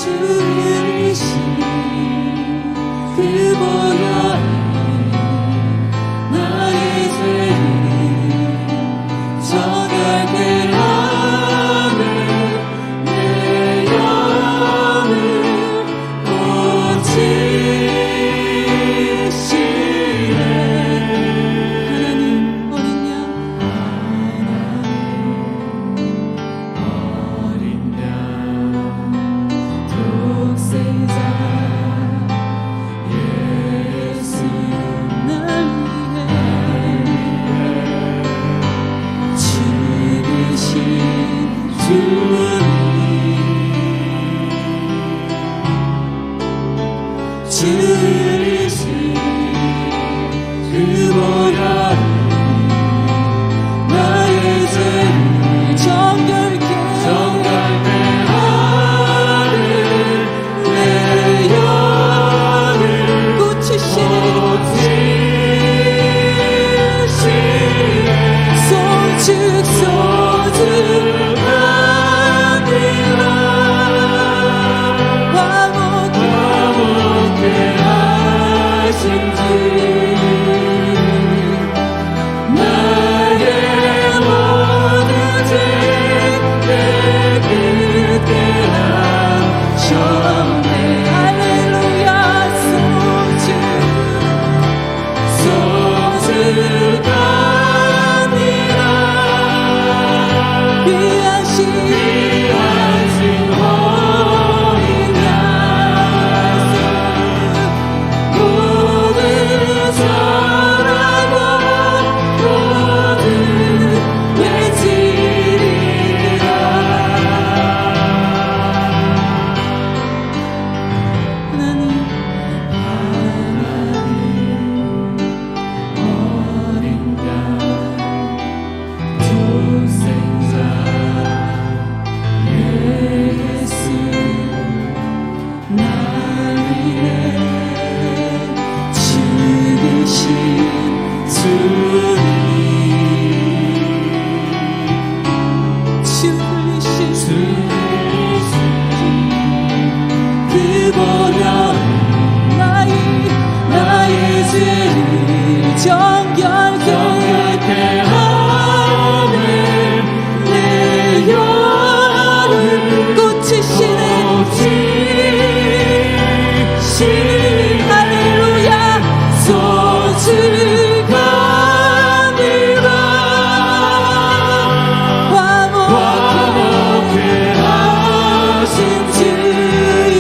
주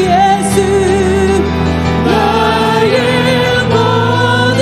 예수 나의 모든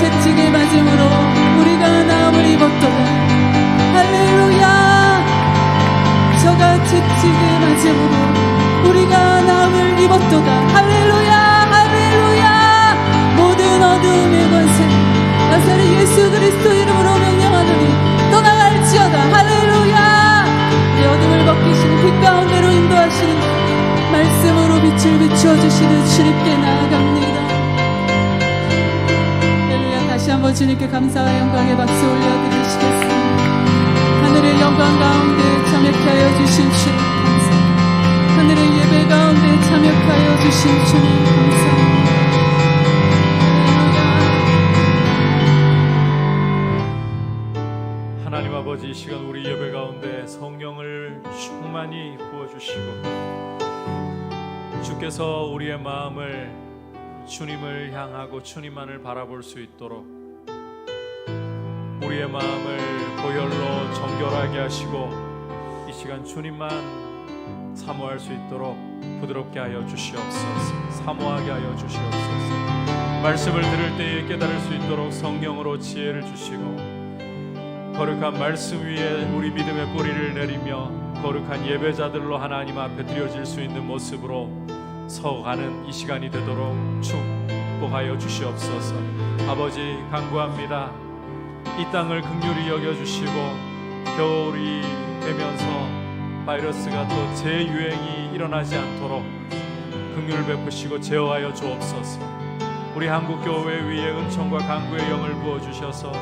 채찍을 맞음으로 우리가 나음을 입었도다. 할렐루야. 저가 채찍을 맞음으로 우리가 나음을 입었도다. 할렐루야. 할렐루야. 모든 어두움의 권세 나사렛 예수 그리스도 이름으로 명령하노니 떠나갈지어다. 할렐루야. 이 어둠을 벗기시는 빛 가운데로 인도하시는 말씀으로 빛을 비추어 주시는 주님께 나아갑니다. 다시 한번 주님께 감사와 영광의 박수 올려드리시겠습니다. 하늘의 영광 가운데 참여케 하여 주신 주님 감사합니다. 하늘의 예배 가운데 참여케 하여 주신 주님 감사합니다. 하나님 아버지, 이 시간 우리 예배 가운데 성령을 충만히 부어주시고 주께서 우리의 마음을 주님을 향하고 주님만을 바라볼 수 있도록 우리의 마음을 보혈로 정결하게 하시고 이 시간 주님만 사모할 수 있도록 부드럽게 하여 주시옵소서. 사모하게 하여 주시옵소서. 말씀을 들을 때에 깨달을 수 있도록 성령으로 지혜를 주시고 거룩한 말씀 위에 우리 믿음의 뿌리를 내리며 거룩한 예배자들로 하나님 앞에 드려질 수 있는 모습으로 서가는 이 시간이 되도록 축복하여 주시옵소서. 아버지, 간구합니다. 이 땅을 긍휼히 여겨주시고 겨울이 되면서 바이러스가 또 재유행이 일어나지 않도록 긍휼을 베푸시고 제어하여 주옵소서. 우리 한국교회 위에 은총과 간구의 영을 부어주셔서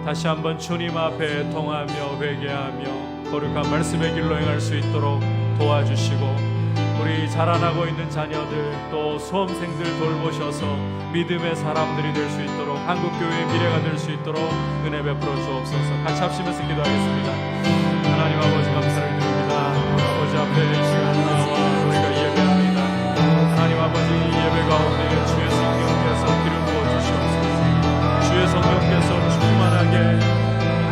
다시 한번 주님 앞에 통하며 회개하며 거룩한 말씀의 길로 행할 수 있도록 도와주시고 우리 자라나고 있는 자녀들 또 수험생들 돌보셔서 믿음의 사람들이 될 수 있도록 한국교회의 미래가 될 수 있도록 은혜 베풀어 주옵소서. 같이 합심해서 기도하겠습니다. 하나님 아버지, 감사를 드립니다. 아버지 앞에 이 시간 나와 우리가 예배합니다. 하나님 아버지, 예배 가운데 주의 성령께서 기름 부어 주시옵소서. 주의 성령께서 충만하게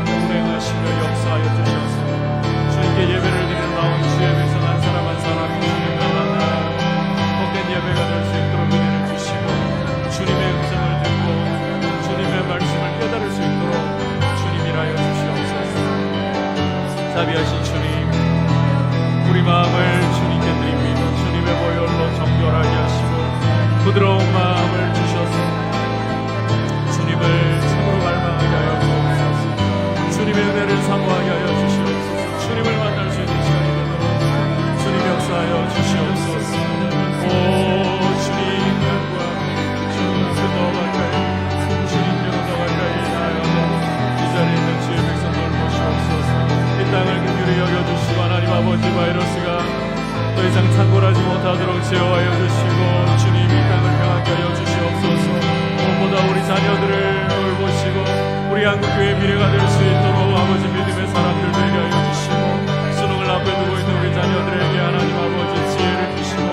운행하시며 역사하여 주셔서 주님께 예배를 드리는 마음 주의 배서 한 사람 한 사람이 예배가 될 수 있도록 은혜를 주시고 주님의 음성을 듣고 주님의 말씀을 깨달을 수 있도록 주님이라여 주시옵소서. 자비하신 주님, 우리 마음을 주님께 드립니다. 주님의 보혈로 정결하게 하시고 부드러운 마음을 주셔서 주님을 참으로 갈망하게 하여 주옵소서. 주님의 은혜를 사모하게 하여 주시옵소서. 주님을 만날 수 있는 시간이 되도록 주님 역사하여 주시옵소서. 오 주님 간구합니다. 주님 더 가까이 주님께로 더 가까이 나아가고 이 자리에 있는 주의 백성들 모시옵소서. 이 땅을 긍휼히 여겨주시고 하나님 아버지, 바이러스가 더 이상 창궐하지 못하도록 제어하여 주시고 주님 이 땅을 평안케 하여 주시옵소서. 무엇보다 우리 자녀들을 돌보시고 우리 한국교회의 미래가 될 수 있도록 아버지 믿음의 사람들 되게 하여 주시고 수능을 앞에 두고 있는 우리 자녀들에게 하나님 아버지 지혜를 주시고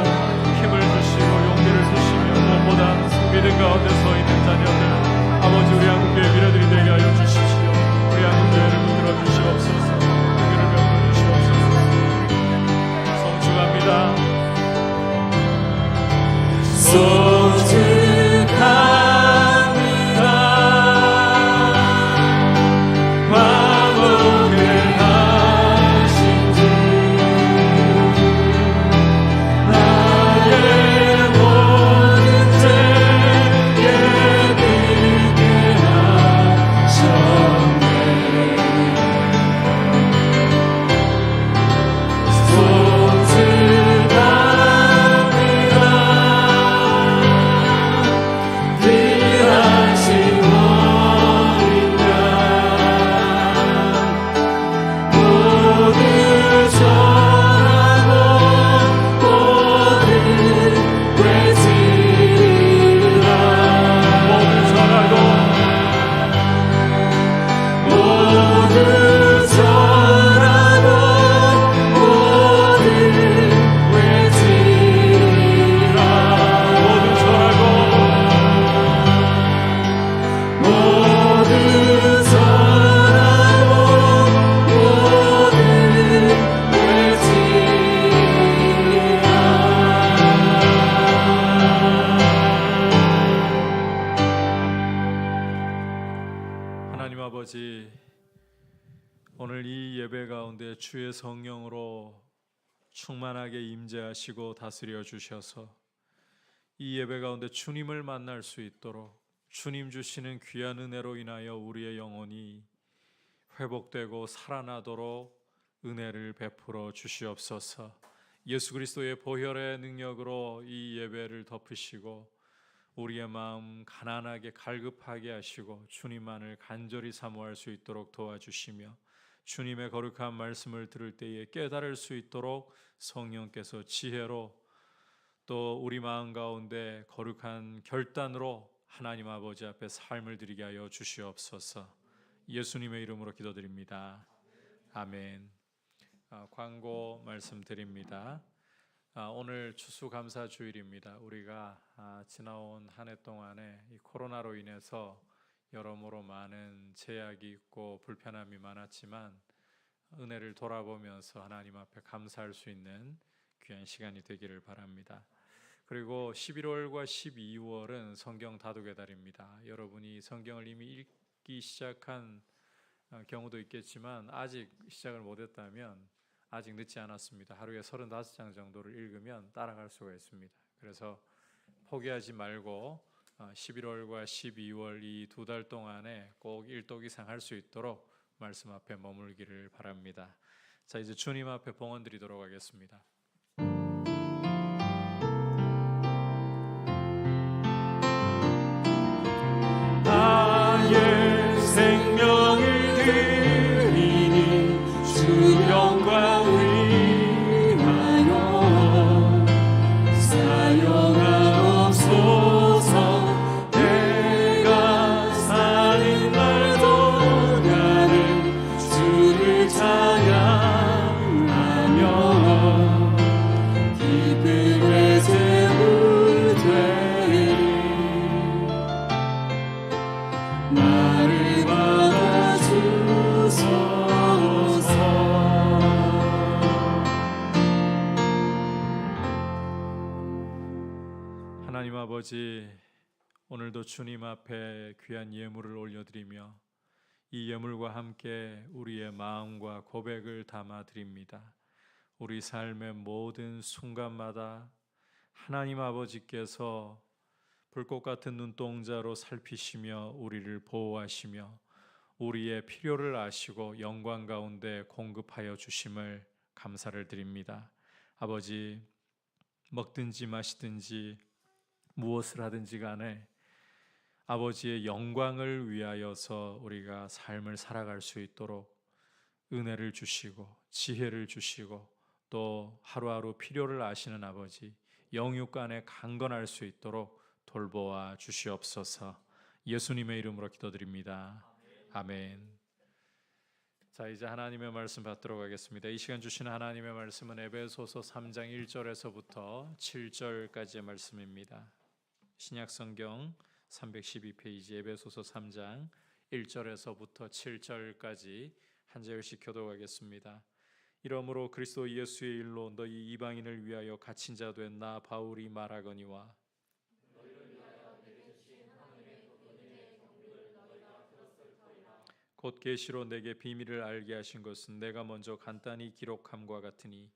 힘을 주시고 용기를 주시며 무엇보다 믿음 가운데 서 있는 자녀들 아버지 우리 한국교회 미래들이 되게 하여 주십시오. 우리 한국교회를 붙들어 주시옵소서. 은혜를 베풀어 주시옵소서. 성축합니다. 성축합니다. Yeah. 아버지, 오늘 이 예배 가운데 주의 성령으로 충만하게 임재하시고 다스려 주셔서 이 예배 가운데 주님을 만날 수 있도록 주님 주시는 귀한 은혜로 인하여 우리의 영혼이 회복되고 살아나도록 은혜를 베풀어 주시옵소서. 예수 그리스도의 보혈의 능력으로 이 예배를 덮으시고 우리의 마음 가난하게 갈급하게 하시고 주님만을 간절히 사모할 수 있도록 도와주시며 주님의 거룩한 말씀을 들을 때에 깨달을 수 있도록 성령께서 지혜로 또 우리 마음 가운데 거룩한 결단으로 하나님 아버지 앞에 삶을 드리게 하여 주시옵소서. 예수님의 이름으로 기도드립니다. 아멘. 광고 말씀드립니다. 오늘 추수감사주일입니다. 우리가 지나온 한 해 동안에 이 코로나로 인해서 여러모로 많은 제약이 있고 불편함이 많았지만 은혜를 돌아보면서 하나님 앞에 감사할 수 있는 귀한 시간이 되기를 바랍니다. 그리고 11월과 12월은 성경 다독의 달입니다. 여러분이 성경을 이미 읽기 시작한 경우도 있겠지만 아직 시작을 못했다면 아직 늦지 않았습니다. 하루에 35장 정도를 읽으면 따라갈 수가 있습니다. 그래서 포기하지 말고 11월과 12월 이 2달 동안에 꼭 1독 이상 할 수 있도록 말씀 앞에 머물기를 바랍니다. 자, 이제 주님 앞에 봉헌 드리도록 하겠습니다. 나의 생명을 드리니 주 영광 위하여 사용하옵소서. 내가 사는 날도 나는 주를 찬양하며 기쁨의 제물 되리. 나를 받아주소서. 하나님 아버지, 오늘도 주님 앞에 귀한 예물을 올려드리며 이 예물과 함께 우리의 마음과 고백을 담아드립니다. 우리 삶의 모든 순간마다 하나님 아버지께서 불꽃 같은 눈동자로 살피시며 우리를 보호하시며 우리의 필요를 아시고 영광 가운데 공급하여 주심을 감사를 드립니다. 아버지, 먹든지 마시든지 무엇을 하든지 간에 아버지의 영광을 위하여서 우리가 삶을 살아갈 수 있도록 은혜를 주시고 지혜를 주시고 또 하루하루 필요를 아시는 아버지, 영육간에 강건할 수 있도록 돌보아 주시옵소서. 예수님의 이름으로 기도드립니다. 아멘. 자, 이제 하나님의 말씀 받도록 하겠습니다. 이 시간 주시는 하나님의 말씀은 에베소서 3장 1절에서부터 7절까지의 말씀입니다. 신약성경 312페이지 에베소서 3장 1절에서부터 7절까지 한 절씩 교독하겠습니다. 이러므로 그리스도 예수의 일로 너희 이방인을 위하여 갇힌 자 된 나 바울이 말하거니와 곧 계시로 내게 비밀을 알게 하신 것은 내가 먼저 간단히 기록함과 같으니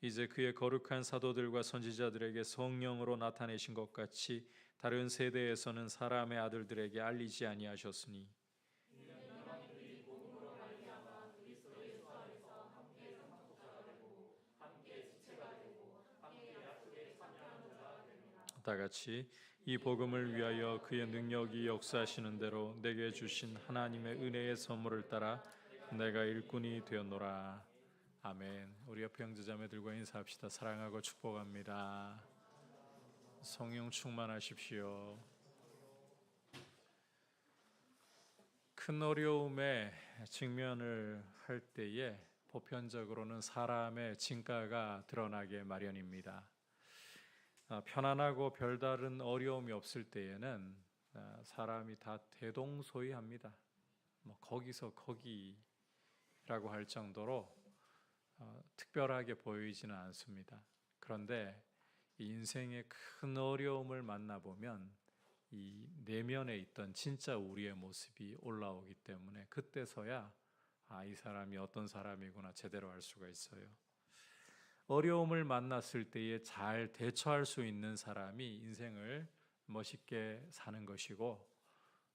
이제 그의 거룩한 사도들과 선지자들에게 성령으로 나타내신 것 같이 다른 세대에서는 사람의 아들들에게 알리지 아니하셨으니 다같이 이 복음을 위하여 그의 능력이 역사하시는 대로 내게 주신 하나님의 은혜의 선물을 따라 내가 일꾼이 되었노라. 아멘. 우리 옆에 형제자매들과 인사합시다. 사랑하고 축복합니다. 성령 충만하십시오. 큰 어려움에 직면을 할 때에 보편적으로는 사람의 진가가 드러나게 마련입니다. 편안하고 별다른 어려움이 없을 때에는 사람이 다 대동소이합니다. 거기서 거기라고 할 정도로 특별하게 보이지는 않습니다. 그런데 인생의 큰 어려움을 만나보면 이 내면에 있던 진짜 우리의 모습이 올라오기 때문에 그때서야 이 사람이 어떤 사람이구나 제대로 알 수가 있어요. 어려움을 만났을 때에 잘 대처할 수 있는 사람이 인생을 멋있게 사는 것이고,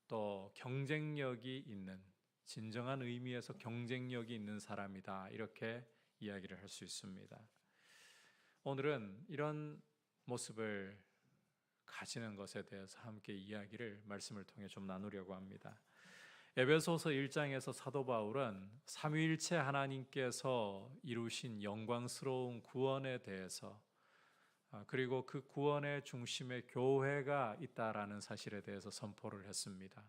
또 경쟁력이 있는, 진정한 의미에서 경쟁력이 있는 사람이다, 이렇게 이야기를 할 수 있습니다. 오늘은 이런 모습을 가지는 것에 대해서 함께 말씀을 통해 좀 나누려고 합니다. 에베소서 1장에서 사도 바울은 삼위일체 하나님께서 이루신 영광스러운 구원에 대해서, 그리고 그 구원의 중심에 교회가 있다라는 사실에 대해서 선포를 했습니다.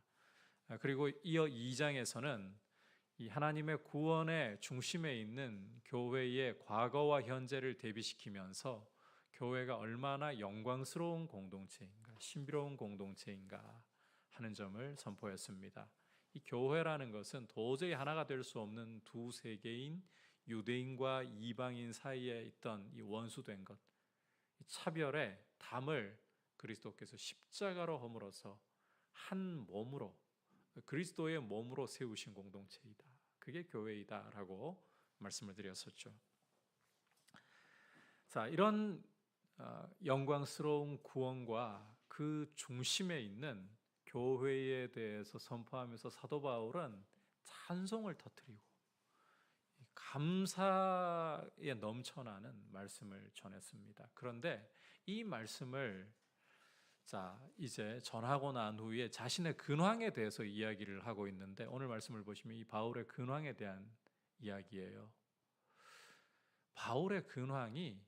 그리고 이어 2장에서는 이 하나님의 구원의 중심에 있는 교회의 과거와 현재를 대비시키면서 교회가 얼마나 영광스러운 공동체인가, 신비로운 공동체인가 하는 점을 선포했습니다. 이 교회라는 것은 도저히 하나가 될 수 없는 두 세계인 유대인과 이방인 사이에 있던 이 원수된 것, 이 차별의 담을 그리스도께서 십자가로 허물어서 한 몸으로, 그리스도의 몸으로 세우신 공동체이다. 그게 교회이다라고 말씀을 드렸었죠. 자, 이런 영광스러운 구원과 그 중심에 있는 교회에 대해서 선포하면서 사도 바울은 찬송을 터뜨리고 감사에 넘쳐나는 말씀을 전했습니다. 그런데 이 말씀을 이제 전하고 난 후에 자신의 근황에 대해서 이야기를 하고 있는데, 오늘 말씀을 보시면 이 바울의 근황에 대한 이야기예요. 바울의 근황이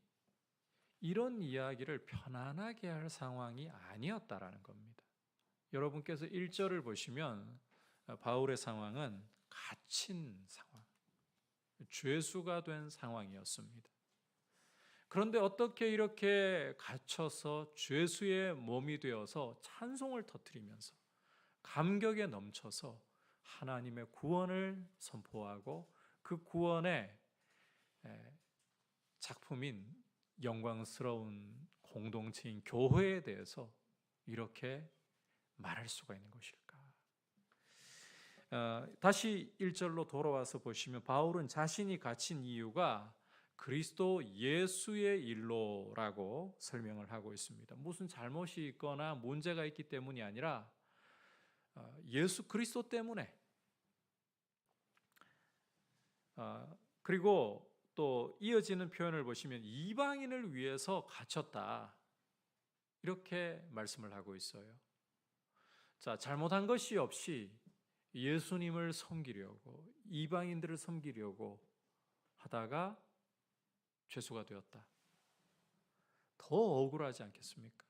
이런 이야기를 편안하게 할 상황이 아니었다라는 겁니다. 여러분께서 1절을 보시면 바울의 상황은 갇힌 상황, 죄수가 된 상황이었습니다. 그런데 어떻게 이렇게 갇혀서 죄수의 몸이 되어서 찬송을 터뜨리면서 감격에 넘쳐서 하나님의 구원을 선포하고 그 구원의 작품인 영광스러운 공동체인 교회에 대해서 이렇게 말할 수가 있는 것일까? 다시 1절로 돌아와서 보시면 바울은 자신이 갇힌 이유가 그리스도 예수의 일로라고 설명을 하고 있습니다. 무슨 잘못이 있거나 문제가 있기 때문이 아니라 예수 그리스도 때문에, 그리고 또 이어지는 표현을 보시면 이방인을 위해서 갇혔다, 이렇게 말씀을 하고 있어요. 자, 잘못한 것이 없이 예수님을 섬기려고, 이방인들을 섬기려고 하다가 죄수가 되었다. 더 억울하지 않겠습니까?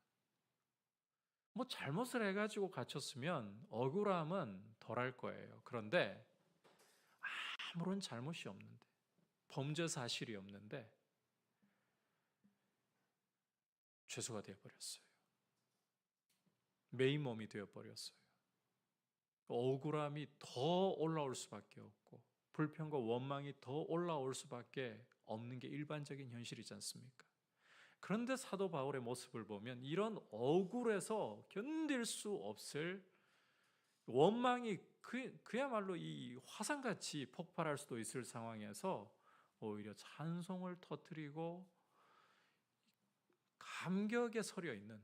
뭐 잘못을 해가지고 갇혔으면 억울함은 덜할 거예요. 그런데 아무런 잘못이 없는데, 범죄 사실이 없는데 죄수가 되어버렸어요. 메인 몸이 되어버렸어요. 억울함이 더 올라올 수밖에 없고 불평과 원망이 더 올라올 수밖에 없는 게 일반적인 현실이지 않습니까? 그런데 사도 바울의 모습을 보면 이런 억울해서 견딜 수 없을 원망이 그야말로 이 화산같이 폭발할 수도 있을 상황에서 오히려 찬송을 터뜨리고 감격에 서려 있는,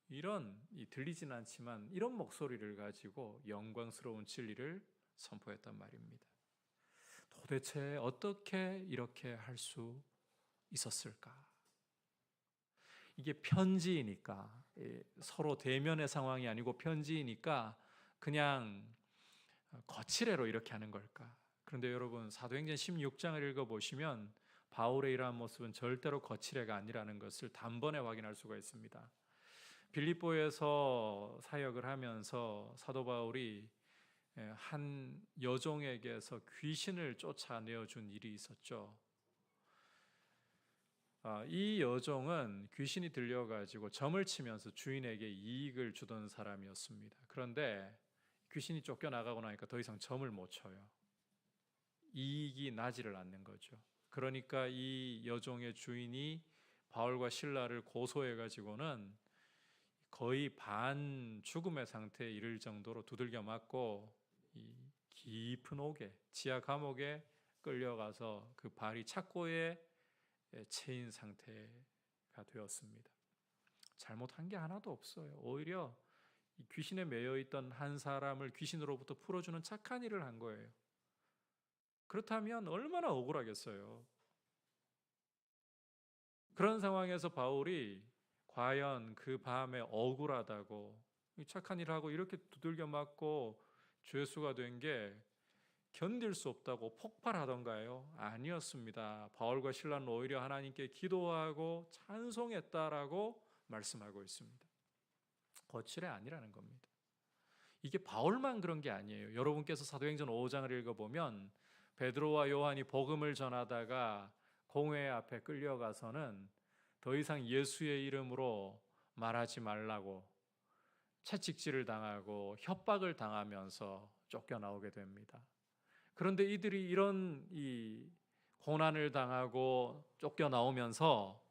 이런 들리진 않지만 이런 목소리를 가지고 영광스러운 진리를 선포했단 말입니다. 도대체 어떻게 이렇게 할 수 있었을까? 이게 편지이니까, 서로 대면의 상황이 아니고 편지이니까 그냥 거칠애로 이렇게 하는 걸까? 그런데 여러분, 사도행전 16장을 읽어보시면 바울의 이러한 모습은 절대로 거칠애가 아니라는 것을 단번에 확인할 수가 있습니다. 빌립보에서 사역을 하면서 사도 바울이 한 여종에게서 귀신을 쫓아내어 준 일이 있었죠. 이 여종은 귀신이 들려가지고 점을 치면서 주인에게 이익을 주던 사람이었습니다. 그런데 귀신이 쫓겨나가고 나니까 더 이상 점을 못 쳐요. 이익이 나지를 않는 거죠. 그러니까 이 여종의 주인이 바울과 실라를 고소해 가지고는 거의 반 죽음의 상태에 이를 정도로 두들겨 맞고 이 깊은 옥에, 지하 감옥에 끌려가서 그 발이 착고에 채인 상태가 되었습니다. 잘못한 게 하나도 없어요. 오히려 이 귀신에 매여 있던 한 사람을 귀신으로부터 풀어주는 착한 일을 한 거예요. 그렇다면 얼마나 억울하겠어요. 그런 상황에서 바울이 과연 그 밤에 억울하다고 착한 일을 하고 이렇게 두들겨 맞고 죄수가 된 게 견딜 수 없다고 폭발하던가요? 아니었습니다. 바울과 실라는 오히려 하나님께 기도하고 찬송했다라고 말씀하고 있습니다. 거칠이 아니라는 겁니다. 이게 바울만 그런 게 아니에요. 여러분께서 사도행전 5장을 읽어보면 베드로와 요한이 복음을 전하다가 공회 앞에 끌려가서는 더 이상 예수의 이름으로 말하지 말라고 채찍질을 당하고 협박을 당하면서 쫓겨나오게 됩니다. 그런데 이들이 이런 이 고난을 당하고 쫓겨나오면서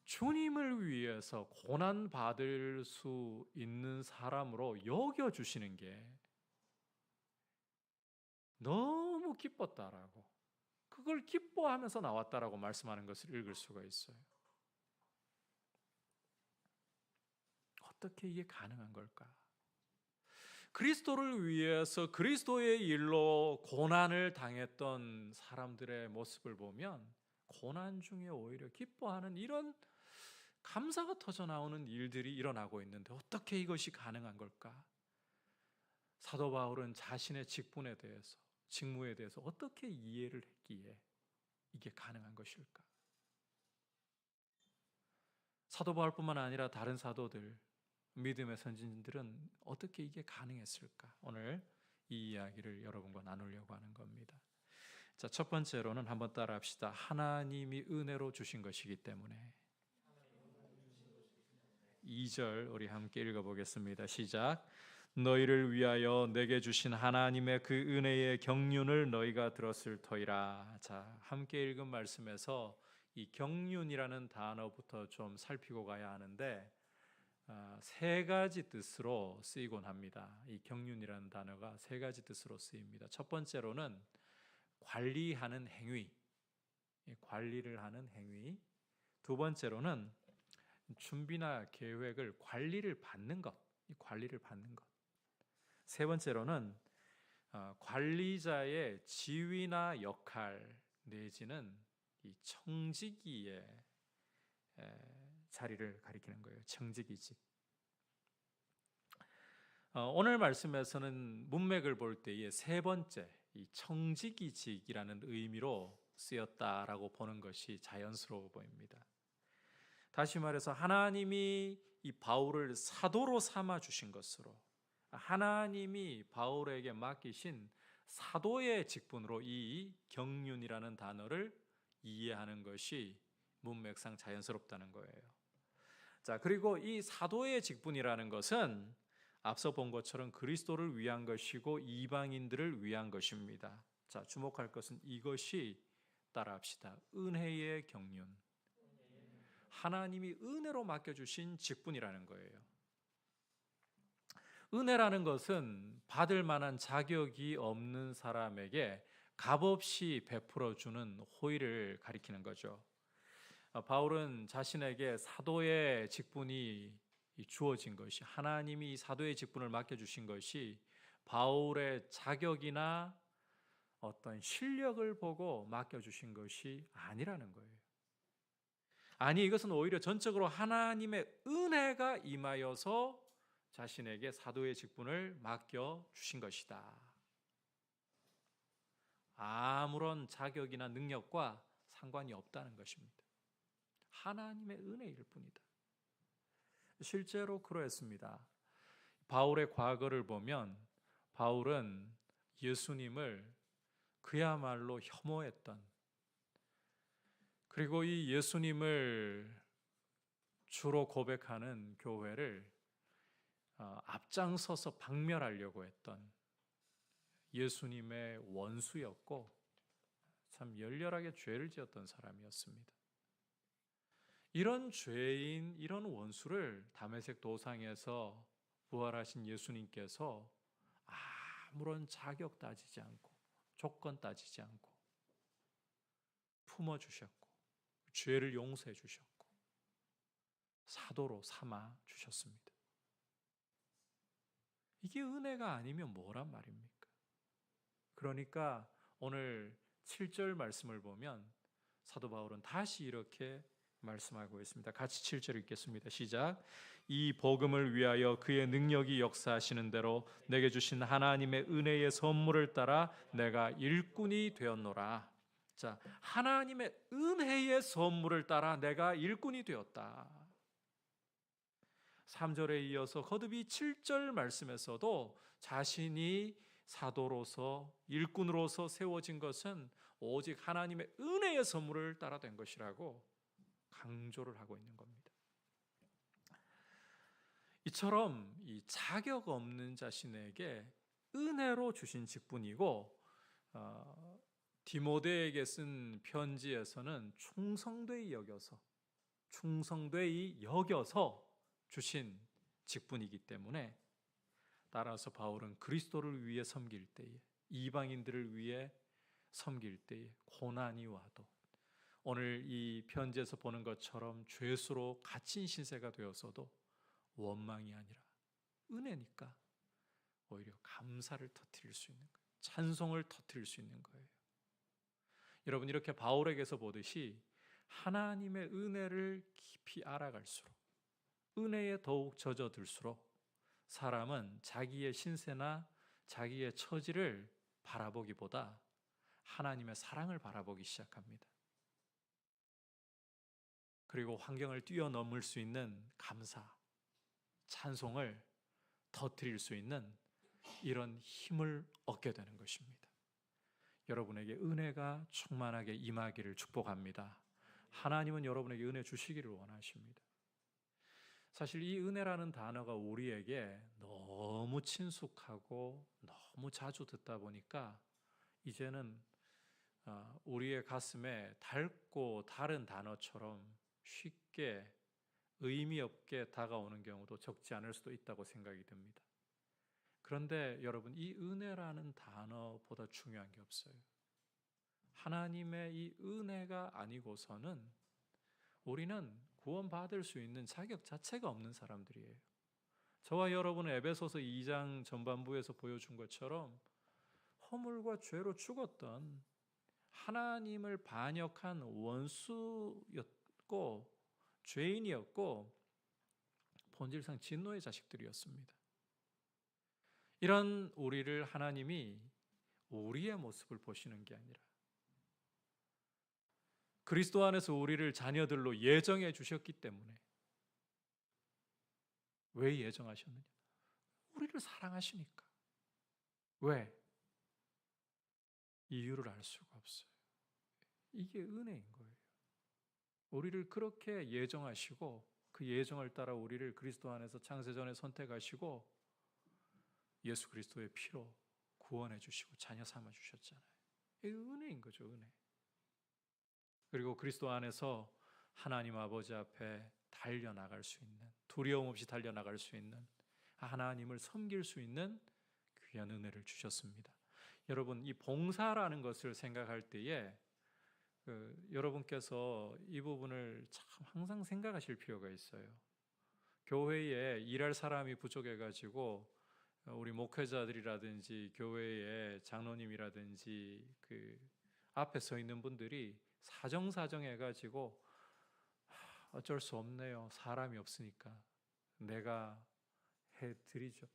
주님을 위해서 고난 받을 수 있는 사람으로 여겨주시는 게 너무 기뻤다라고, 그걸 기뻐하면서 나왔다라고 말씀하는 것을 읽을 수가 있어요. 어떻게 이게 가능한 걸까? 그리스도를 위해서 그리스도의 일로 고난을 당했던 사람들의 모습을 보면 고난 중에 오히려 기뻐하는 이런 감사가 터져 나오는 일들이 일어나고 있는데 어떻게 이것이 가능한 걸까? 사도 바울은 자신의 직분에 대해서, 직무에 대해서 어떻게 이해를 했기에 이게 가능한 것일까? 사도 바울뿐만 아니라 다른 사도들, 믿음의 선진들은 어떻게 이게 가능했을까? 오늘 이 이야기를 여러분과 나누려고 하는 겁니다. 자, 첫 번째로는 한번 따라 합시다. 하나님이 은혜로 주신 것이기 때문에. 2절 우리 함께 읽어보겠습니다. 시작. 너희를 위하여 내게 주신 하나님의 그 은혜의 경륜을 너희가 들었을 터이라. 자, 함께 읽은 말씀에서 이 경륜이라는 단어부터 좀 살피고 가야 하는데 세 가지 뜻으로 쓰이곤 합니다. 이 경륜이라는 단어가 세 가지 뜻으로 쓰입니다. 첫 번째로는 관리하는 행위, 관리를 하는 행위. 두 번째로는 준비나 계획을 관리를 받는 것, 이 관리를 받는 것. 세 번째로는 관리자의 지위나 역할 내지는 이 청지기의 자리를 가리키는 거예요. 청지기직. 오늘 말씀에서는 문맥을 볼 때에 세 번째, 이 청지기직이라는 의미로 쓰였다라고 보는 것이 자연스러워 보입니다. 다시 말해서 하나님이 이 바울을 사도로 삼아 주신 것으로, 하나님이 바울에게 맡기신 사도의 직분으로 이 경륜이라는 단어를 이해하는 것이 문맥상 자연스럽다는 거예요. 자, 그리고 이 사도의 직분이라는 것은 앞서 본 것처럼 그리스도를 위한 것이고 이방인들을 위한 것입니다. 자, 주목할 것은 이것이, 따라합시다. 은혜의 경륜. 하나님이 은혜로 맡겨주신 직분이라는 거예요. 은혜라는 것은 받을 만한 자격이 없는 사람에게 값없이 베풀어주는 호의를 가리키는 거죠. 바울은 자신에게 사도의 직분이 주어진 것이, 하나님이 사도의 직분을 맡겨주신 것이 바울의 자격이나 어떤 실력을 보고 맡겨주신 것이 아니라는 거예요. 아니, 이것은 오히려 전적으로 하나님의 은혜가 임하여서 자신에게 사도의 직분을 맡겨주신 것이다. 아무런 자격이나 능력과 상관이 없다는 것입니다. 하나님의 은혜일 뿐이다. 실제로 그러했습니다. 바울의 과거를 보면 바울은 예수님을 그야말로 혐오했던, 그리고 이 예수님을 주로 고백하는 교회를 앞장서서 박멸하려고 했던 예수님의 원수였고 참 열렬하게 죄를 지었던 사람이었습니다. 이런 죄인, 이런 원수를 다메섹 도상에서 부활하신 예수님께서 아무런 자격 따지지 않고 조건 따지지 않고 품어주셨고 죄를 용서해 주셨고 사도로 삼아 주셨습니다. 이게 은혜가 아니면 뭐란 말입니까? 그러니까 오늘 7절 말씀을 보면 사도 바울은 다시 이렇게 말씀하고 있습니다. 같이 7절 읽겠습니다. 시작. 이 복음을 위하여 그의 능력이 역사하시는 대로 내게 주신 하나님의 은혜의 선물을 따라 내가 일꾼이 되었노라. 자, 하나님의 은혜의 선물을 따라 내가 일꾼이 되었다. 3절에 이어서 거듭이 7절 말씀에서도 자신이 사도로서 일꾼으로서 세워진 것은 오직 하나님의 은혜의 선물을 따라 된 것이라고 강조를 하고 있는 겁니다. 이처럼 이 자격 없는 자신에게 은혜로 주신 직분이고 디모데에게 쓴 편지에서는 충성되이 여겨서 주신 직분이기 때문에 따라서 바울은 그리스도를 위해 섬길 때에 이방인들을 위해 섬길 때에 고난이 와도 오늘 이 편지에서 보는 것처럼 죄수로 갇힌 신세가 되어서도 원망이 아니라 은혜니까 오히려 감사를 터뜨릴 수 있는 거예요. 찬송을 터뜨릴 수 있는 거예요. 여러분 이렇게 바울에게서 보듯이 하나님의 은혜를 깊이 알아갈수록 은혜에 더욱 젖어들수록 사람은 자기의 신세나 자기의 처지를 바라보기보다 하나님의 사랑을 바라보기 시작합니다. 그리고 환경을 뛰어넘을 수 있는 감사, 찬송을 터뜨릴 수 있는 이런 힘을 얻게 되는 것입니다. 여러분에게 은혜가 충만하게 임하기를 축복합니다. 하나님은 여러분에게 은혜 주시기를 원하십니다. 사실 이 은혜라는 단어가 우리에게 너무 친숙하고 너무 자주 듣다 보니까 이제는 우리의 가슴에 닳고 다른 단어처럼 쉽게 의미 없게 다가오는 경우도 적지 않을 수도 있다고 생각이 듭니다. 그런데 여러분 이 은혜라는 단어보다 중요한 게 없어요. 하나님의 이 은혜가 아니고서는 우리는 구원받을 수 있는 자격 자체가 없는 사람들이에요. 저와 여러분은 에베소서 2장 전반부에서 보여준 것처럼 허물과 죄로 죽었던 하나님을 반역한 원수였고 죄인이었고 본질상 진노의 자식들이었습니다. 이런 우리를 하나님이 우리의 모습을 보시는 게 아니라 그리스도 안에서 우리를 자녀들로 예정해 주셨기 때문에 왜 예정하셨느냐? 우리를 사랑하시니까. 왜? 이유를 알 수가 없어요. 이게 은혜인 거예요. 우리를 그렇게 예정하시고 그 예정을 따라 우리를 그리스도 안에서 창세전에 선택하시고 예수 그리스도의 피로 구원해 주시고 자녀 삼아 주셨잖아요. 이게 은혜인 거죠, 은혜. 그리고 그리스도 안에서 하나님 아버지 앞에 달려나갈 수 있는, 두려움 없이 달려나갈 수 있는, 하나님을 섬길 수 있는 귀한 은혜를 주셨습니다. 여러분 이 봉사라는 것을 생각할 때에 여러분께서 이 부분을 참 항상 생각하실 필요가 있어요. 교회에 일할 사람이 부족해가지고 우리 목회자들이라든지 교회의 장로님이라든지 그 앞에 서 있는 분들이 사정사정 해가지고 어쩔 수 없네요. 사람이 없으니까 내가 해드리죠.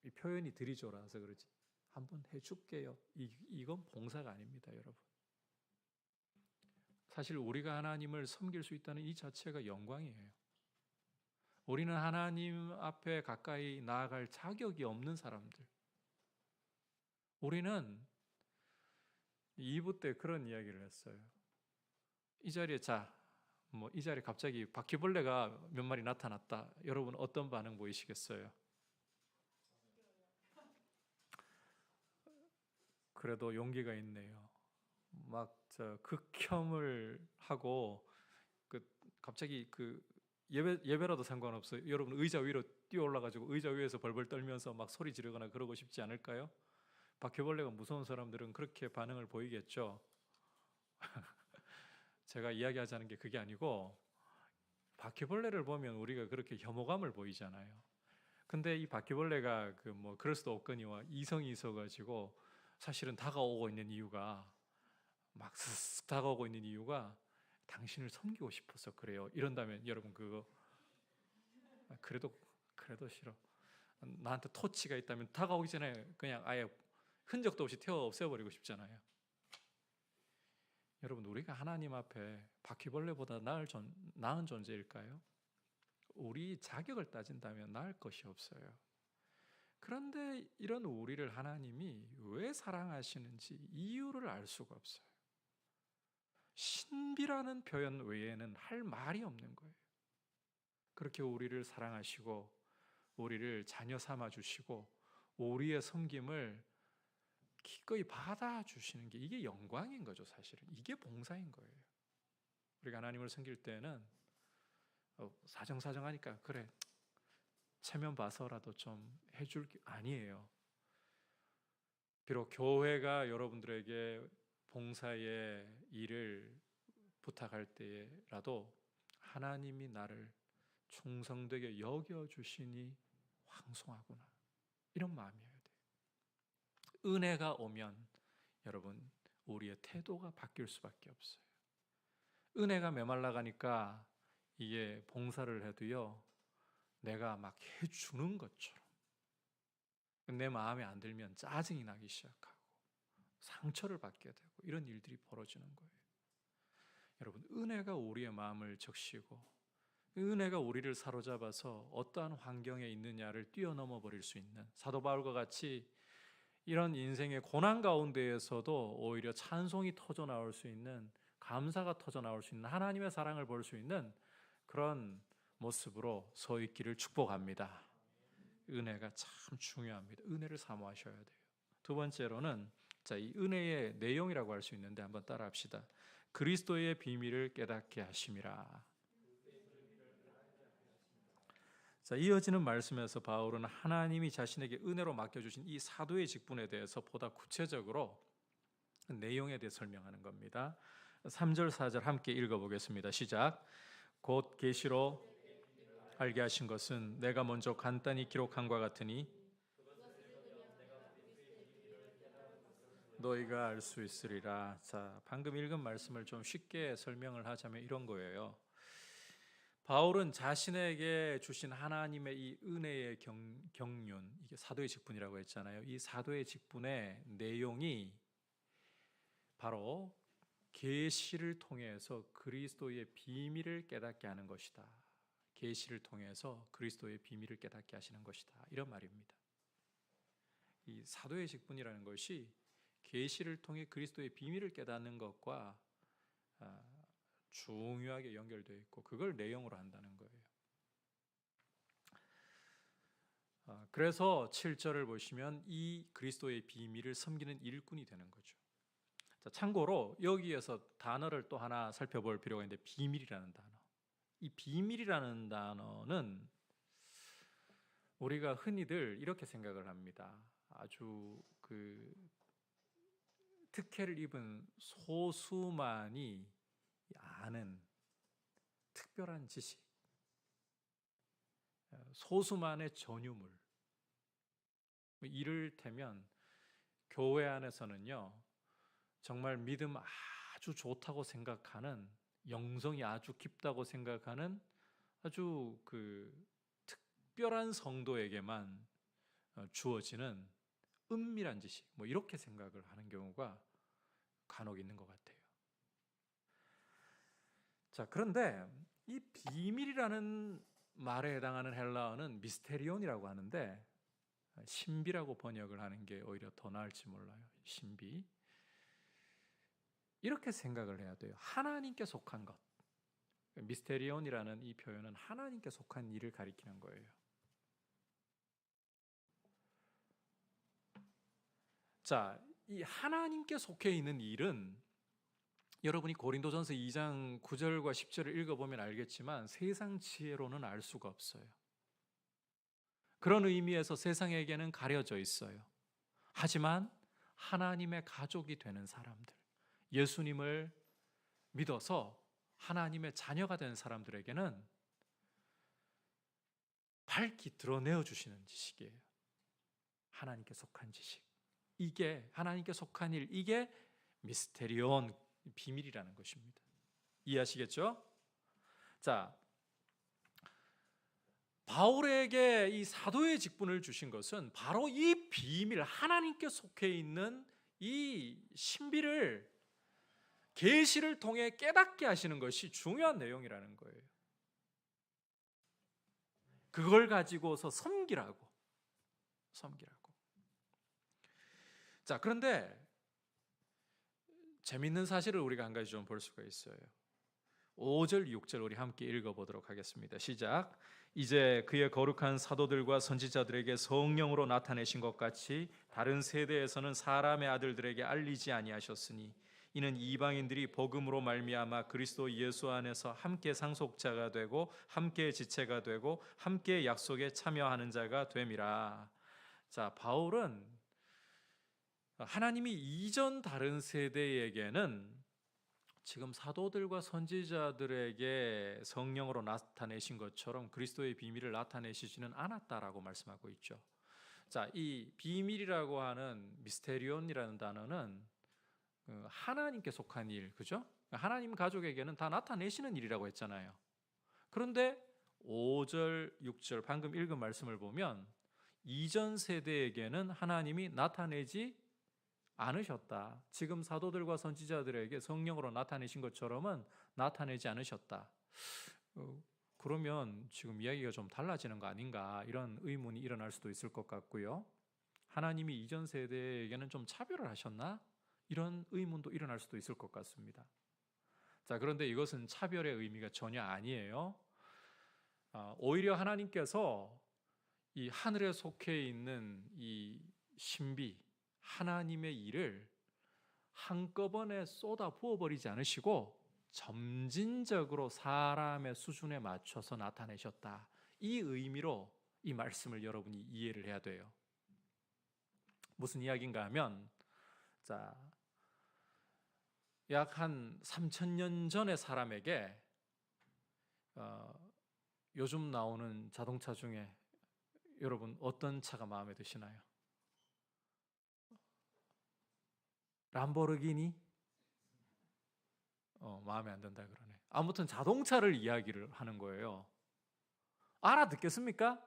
이 표현이 드리죠라서 그렇지. 한번 해줄게요. 이건 봉사가 아닙니다, 여러분. 사실 우리가 하나님을 섬길 수 있다는 이 자체가 영광이에요. 우리는 하나님 앞에 가까이 나아갈 자격이 없는 사람들. 우리는 2부 때 그런 이야기를 했어요. 이 자리에 이 자리에 갑자기 바퀴벌레가 몇 마리 나타났다. 여러분 어떤 반응 보이시겠어요? 그래도 용기가 있네요. 막 극혐을 하고 갑자기 그 예배라도 상관없어요. 여러분 의자 위로 뛰어 올라가지고 의자 위에서 벌벌 떨면서 막 소리 지르거나 그러고 싶지 않을까요? 바퀴벌레가 무서운 사람들은 그렇게 반응을 보이겠죠. 제가 이야기하자는 게 그게 아니고, 바퀴벌레를 보면 우리가 그렇게 혐오감을 보이잖아요. 근데 이 바퀴벌레가 그 뭐 그럴 수도 없거니와 이성이 있어가지고 사실은 다가오고 있는 이유가, 막 슥 다가오고 있는 이유가 당신을 섬기고 싶어서 그래요. 이런다면 여러분 그거 그래도 싫어. 나한테 토치가 있다면 다가오기 전에 그냥 아예 흔적도 없이 태워 없애버리고 싶잖아요. 여러분 우리가 하나님 앞에 바퀴벌레보다 나은 존재일까요? 우리 자격을 따진다면 나을 것이 없어요. 그런데 이런 우리를 하나님이 왜 사랑하시는지 이유를 알 수가 없어요. 신비라는 표현 외에는 할 말이 없는 거예요. 그렇게 우리를 사랑하시고 우리를 자녀 삼아 주시고 우리의 섬김을 기꺼이 받아주시는 게, 이게 영광인 거죠. 사실은 이게 봉사인 거예요. 우리가 하나님을 섬길 때는 사정사정하니까 그래 체면 봐서라도 좀 해줄 게 아니에요. 비록 교회가 여러분들에게 봉사의 일을 부탁할 때라도 하나님이 나를 충성되게 여겨주시니 황송하구나, 이런 마음이어야 돼요. 은혜가 오면 여러분 우리의 태도가 바뀔 수밖에 없어요. 은혜가 메말라가니까 이게 봉사를 해도요 내가 막 해주는 것처럼, 내 마음에 안 들면 짜증이 나기 시작하고 상처를 받게 되고 이런 일들이 벌어지는 거예요. 여러분 은혜가 우리의 마음을 적시고 은혜가 우리를 사로잡아서 어떠한 환경에 있느냐를 뛰어넘어 버릴 수 있는, 사도 바울과 같이 이런 인생의 고난 가운데에서도 오히려 찬송이 터져 나올 수 있는, 감사가 터져 나올 수 있는, 하나님의 사랑을 볼 수 있는 그런 모습으로 서 있기를 축복합니다. 은혜가 참 중요합니다. 은혜를 사모하셔야 돼요. 두 번째로는 이 은혜의 내용이라고 할 수 있는데 한번 따라합시다. 그리스도의 비밀을 깨닫게 하심이라. 이어지는 말씀에서 바울은 하나님이 자신에게 은혜로 맡겨주신 이 사도의 직분에 대해서 보다 구체적으로 내용에 대해 설명하는 겁니다. 3절 4절 함께 읽어보겠습니다. 시작. 곧 계시로 알게 하신 것은 내가 먼저 간단히 기록한 것 같으니 너희가 알 수 있으리라. 자, 방금 읽은 말씀을 좀 쉽게 설명을 하자면 이런 거예요. 바울은 자신에게 주신 하나님의 이 은혜의 경륜, 이게 사도의 직분이라고 했잖아요. 이 사도의 직분의 내용이 바로 계시를 통해서 그리스도의 비밀을 깨닫게 하는 것이다. 계시를 통해서 그리스도의 비밀을 깨닫게 하시는 것이다. 이런 말입니다. 이 사도의 직분이라는 것이 계시를 통해 그리스도의 비밀을 깨닫는 것과 중요하게 연결되어 있고 그걸 내용으로 한다는 거예요. 그래서 7절을 보시면 이 그리스도의 비밀을 섬기는 일꾼이 되는 거죠. 자, 참고로 여기에서 단어를 또 하나 살펴볼 필요가 있는데, 비밀이라는 단어. 이 비밀이라는 단어는 우리가 흔히들 이렇게 생각을 합니다. 아주 그 특혜를 입은 소수만이 아는 특별한 지식, 소수만의 전유물. 이를테면 교회 안에서는요 정말 믿음 아주 좋다고 생각하는, 영성이 아주 깊다고 생각하는 아주 그 특별한 성도에게만 주어지는 은밀한 지식, 뭐 이렇게 생각을 하는 경우가 간혹 있는 것 같아요. 자, 그런데 이 비밀이라는 말에 해당하는 헬라어는 미스테리온이라고 하는데, 신비라고 번역을 하는 게 오히려 더 나을지 몰라요. 신비. 이렇게 생각을 해야 돼요. 하나님께 속한 것. 미스테리온이라는 이 표현은 하나님께 속한 일을 가리키는 거예요. 자, 이 하나님께 속해 있는 일은 여러분이 고린도전서 2장 9절과 10절을 읽어보면 알겠지만 세상 지혜로는 알 수가 없어요. 그런 의미에서 세상에게는 가려져 있어요. 하지만 하나님의 가족이 되는 사람들, 예수님을 믿어서 하나님의 자녀가 된 사람들에게는 밝히 드러내어 주시는 지식이에요. 하나님께 속한 지식. 이게 하나님께 속한 일, 이게 미스테리온, 비밀이라는 것입니다. 이해하시겠죠? 자, 바울에게 이 사도의 직분을 주신 것은 바로 이 비밀, 하나님께 속해 있는 이 신비를 계시를 통해 깨닫게 하시는 것이 중요한 내용이라는 거예요. 그걸 가지고서 섬기라고. 자, 그런데 재밌는 사실을 우리가 한 가지 좀 볼 수가 있어요. 5절, 6절 우리 함께 읽어보도록 하겠습니다. 시작. 이제 그의 거룩한 사도들과 선지자들에게 성령으로 나타내신 것 같이 다른 세대에서는 사람의 아들들에게 알리지 아니하셨으니 이는 이방인들이 복음으로 말미암아 그리스도 예수 안에서 함께 상속자가 되고 함께 지체가 되고 함께 약속에 참여하는 자가 됨이라. 자, 바울은 하나님이 이전 다른 세대에게는 지금 사도들과 선지자들에게 성령으로 나타내신 것처럼 그리스도의 비밀을 나타내시지는 않았다라고 말씀하고 있죠. 자, 이 비밀이라고 하는 미스테리온이라는 단어는 하나님께 속한 일, 그죠? 하나님 가족에게는 다 나타내시는 일이라고 했잖아요. 그런데 5절, 6절 방금 읽은 말씀을 보면 이전 세대에게는 하나님이 나타내지 않으셨다. 지금 사도들과 선지자들에게 성령으로 나타내신 것처럼은 나타내지 않으셨다. 그러면 지금 이야기가 좀 달라지는 거 아닌가, 이런 의문이 일어날 수도 있을 것 같고요. 하나님이 이전 세대에게는 좀 차별을 하셨나? 이런 의문도 일어날 수도 있을 것 같습니다. 자, 그런데 이것은 차별의 의미가 전혀 아니에요. 오히려 하나님께서 이 하늘에 속해 있는 이 신비, 하나님의 일을 한꺼번에 쏟아 부어버리지 않으시고 점진적으로 사람의 수준에 맞춰서 나타내셨다. 이 의미로 이 말씀을 여러분이 이해를 해야 돼요. 무슨 이야기인가 하면, 자, 약 한 3,000년 전의 사람에게 요즘 나오는 자동차 중에 여러분 어떤 차가 마음에 드시나요? 람보르기니? 마음에 안 든다 그러네. 아무튼 자동차를 이야기를 하는 거예요. 알아듣겠습니까?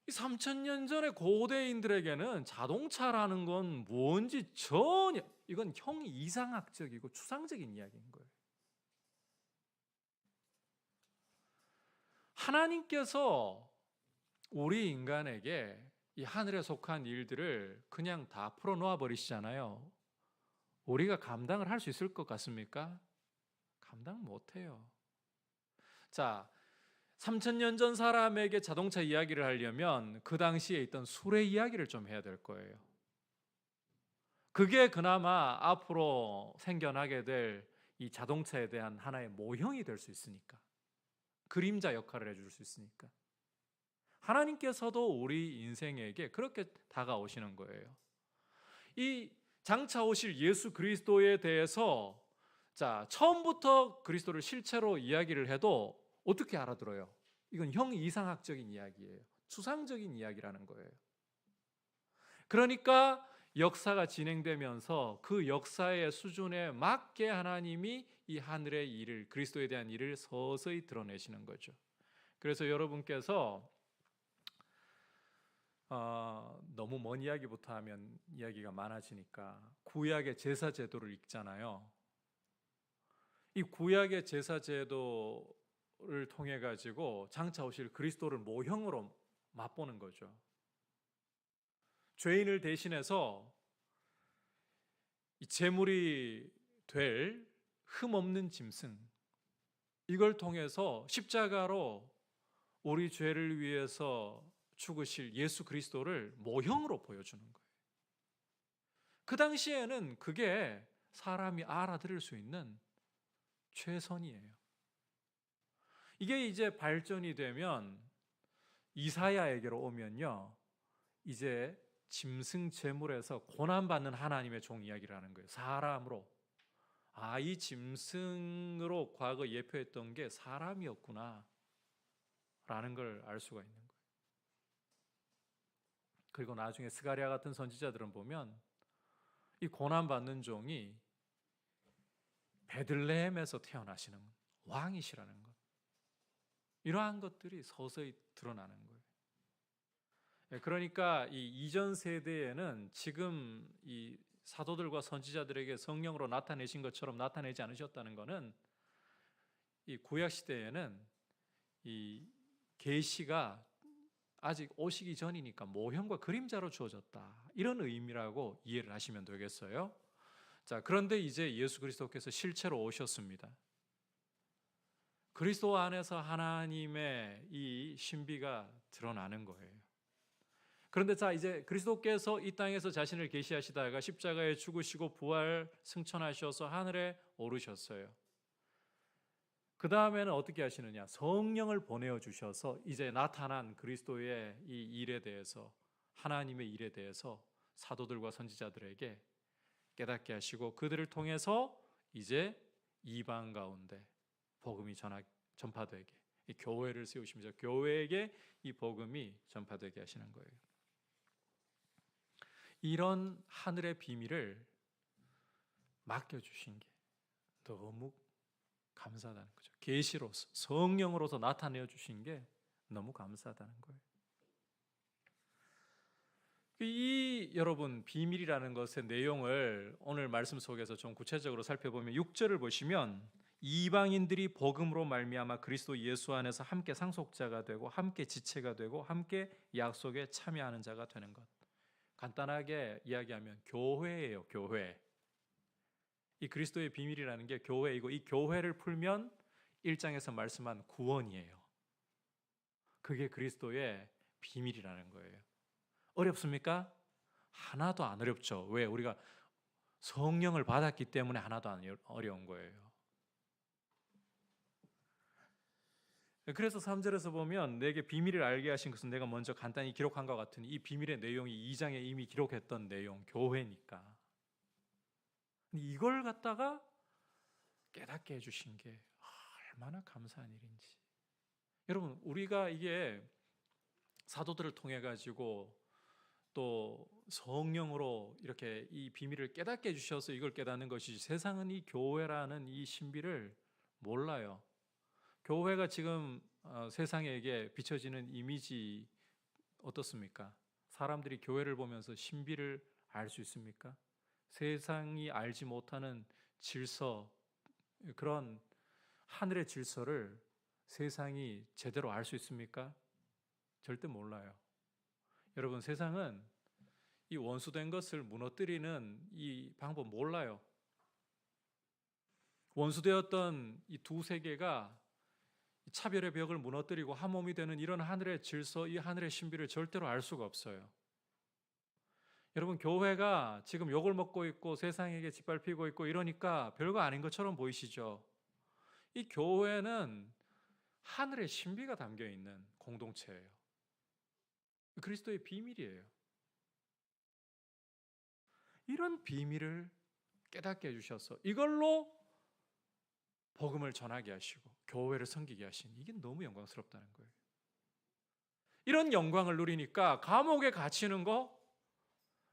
이 3,000년 전의 고대인들에게는 자동차라는 건 뭔지 전혀, 이건 형 이상학적이고 추상적인 이야기인 거예요. 하나님께서 우리 인간에게 이 하늘에 속한 일들을 그냥 다 풀어놓아 버리시잖아요. 우리가 감당을 할 수 있을 것 같습니까? 감당 못해요. 자, 3,000년 전 사람에게 자동차 이야기를 하려면 그 당시에 있던 수레 이야기를 좀 해야 될 거예요. 그게 그나마 앞으로 생겨나게 될 이 자동차에 대한 하나의 모형이 될 수 있으니까, 그림자 역할을 해줄 수 있으니까. 하나님께서도 우리 인생에게 그렇게 다가오시는 거예요. 이 장차 오실 예수 그리스도에 대해서, 자, 처음부터 그리스도를 실체로 이야기를 해도 어떻게 알아들어요? 이건 형 이상학적인 이야기예요. 추상적인 이야기라는 거예요. 그러니까 역사가 진행되면서 그 역사의 수준에 맞게 하나님이 이 하늘의 일을, 그리스도에 대한 일을 서서히 드러내시는 거죠. 그래서 여러분께서 너무 먼 이야기부터 하면 이야기가 많아지니까 구약의 제사 제도를 읽잖아요. 이 구약의 제사 제도를 통해 가지고 장차 오실 그리스도를 모형으로 맛보는 거죠. 죄인을 대신해서 이 제물이 될 흠없는 짐승, 이걸 통해서 십자가로 우리 죄를 위해서 죽으실 예수 그리스도를 모형으로 보여주는 거예요. 그 당시에는 그게 사람이 알아들을 수 있는 최선이에요. 이게 이제 발전이 되면 이사야에게로 오면요, 이제 짐승 제물에서 고난받는 하나님의 종 이야기를 하는 거예요. 사람으로. 이 짐승으로 과거 예표했던 게 사람이었구나 라는 걸 알 수가 있는 거예요. 그리고 나중에 스가랴 같은 선지자들은 보면 이 고난받는 종이 베들레헴에서 태어나시는 왕이시라는 것, 이러한 것들이 서서히 드러나는 거예요. 그러니까 이 이전 세대에는 지금 이 사도들과 선지자들에게 성령으로 나타내신 것처럼 나타내지 않으셨다는 것은 이 구약 시대에는 이 계시가 아직 오시기 전이니까 모형과 그림자로 주어졌다, 이런 의미라고 이해를 하시면 되겠어요. 자, 그런데 이제 예수 그리스도께서 실체로 오셨습니다. 그리스도 안에서 하나님의 이 신비가 드러나는 거예요. 그런데 자, 이제 그리스도께서 이 땅에서 자신을 계시하시다가 십자가에 죽으시고 부활 승천하셔서 하늘에 오르셨어요. 그 다음에는 어떻게 하시느냐? 성령을 보내어 주셔서 이제 나타난 그리스도의 이 일에 대해서, 하나님의 일에 대해서 사도들과 선지자들에게 깨닫게 하시고 그들을 통해서 이제 이방 가운데 복음이 전파되게, 이 교회를 세우시면서 교회에게 이 복음이 전파되게 하시는 거예요. 이런 하늘의 비밀을 맡겨주신 게 너무 감사하다는 거죠. 계시로서, 성령으로서 나타내어 주신 게 너무 감사하다는 거예요. 여러분, 비밀이라는 것의 내용을 오늘 말씀 속에서 좀 구체적으로 살펴보면 6절을 보시면 이방인들이 복음으로 말미암아 그리스도 예수 안에서 함께 상속자가 되고 함께 지체가 되고 함께 약속에 참여하는 자가 되는 것. 간단하게 이야기하면 교회예요, 교회. 이 그리스도의 비밀이라는 게 교회이고, 이 교회를 풀면 1장에서 말씀한 구원이에요. 그게 그리스도의 비밀이라는 거예요. 어렵습니까? 하나도 안 어렵죠. 왜? 우리가 성령을 받았기 때문에 하나도 안 어려운 거예요. 그래서 3절에서 보면 내게 비밀을 알게 하신 것은 내가 먼저 간단히 기록한 것 같으니, 이 비밀의 내용이 2장에 이미 기록했던 내용, 교회니까. 이걸 갖다가 깨닫게 해주신 게 얼마나 감사한 일인지. 여러분, 우리가 이게 사도들을 통해 가지고 또 성령으로 이렇게 이 비밀을 깨닫게 해주셔서 이걸 깨닫는 것이지, 세상은 이 교회라는 이 신비를 몰라요. 교회가 지금 세상에게 비춰지는 이미지 어떻습니까? 사람들이 교회를 보면서 신비를 알 수 있습니까? 세상이 알지 못하는 질서, 그런 하늘의 질서를 세상이 제대로 알 수 있습니까? 절대 몰라요. 여러분, 세상은 이 원수된 것을 무너뜨리는 이 방법 몰라요. 원수되었던 이 두 세계가 차별의 벽을 무너뜨리고 한 몸이 되는 이런 하늘의 질서, 이 하늘의 신비를 절대로 알 수가 없어요. 여러분, 교회가 지금 욕을 먹고 있고 세상에게 짓밟히고 있고 이러니까 별거 아닌 것처럼 보이시죠? 이 교회는 하늘의 신비가 담겨 있는 공동체예요. 그리스도의 비밀이에요. 이런 비밀을 깨닫게 해주셔서 이걸로 복음을 전하게 하시고 교회를 섬기게 하시니, 이게 너무 영광스럽다는 거예요. 이런 영광을 누리니까 감옥에 갇히는 거,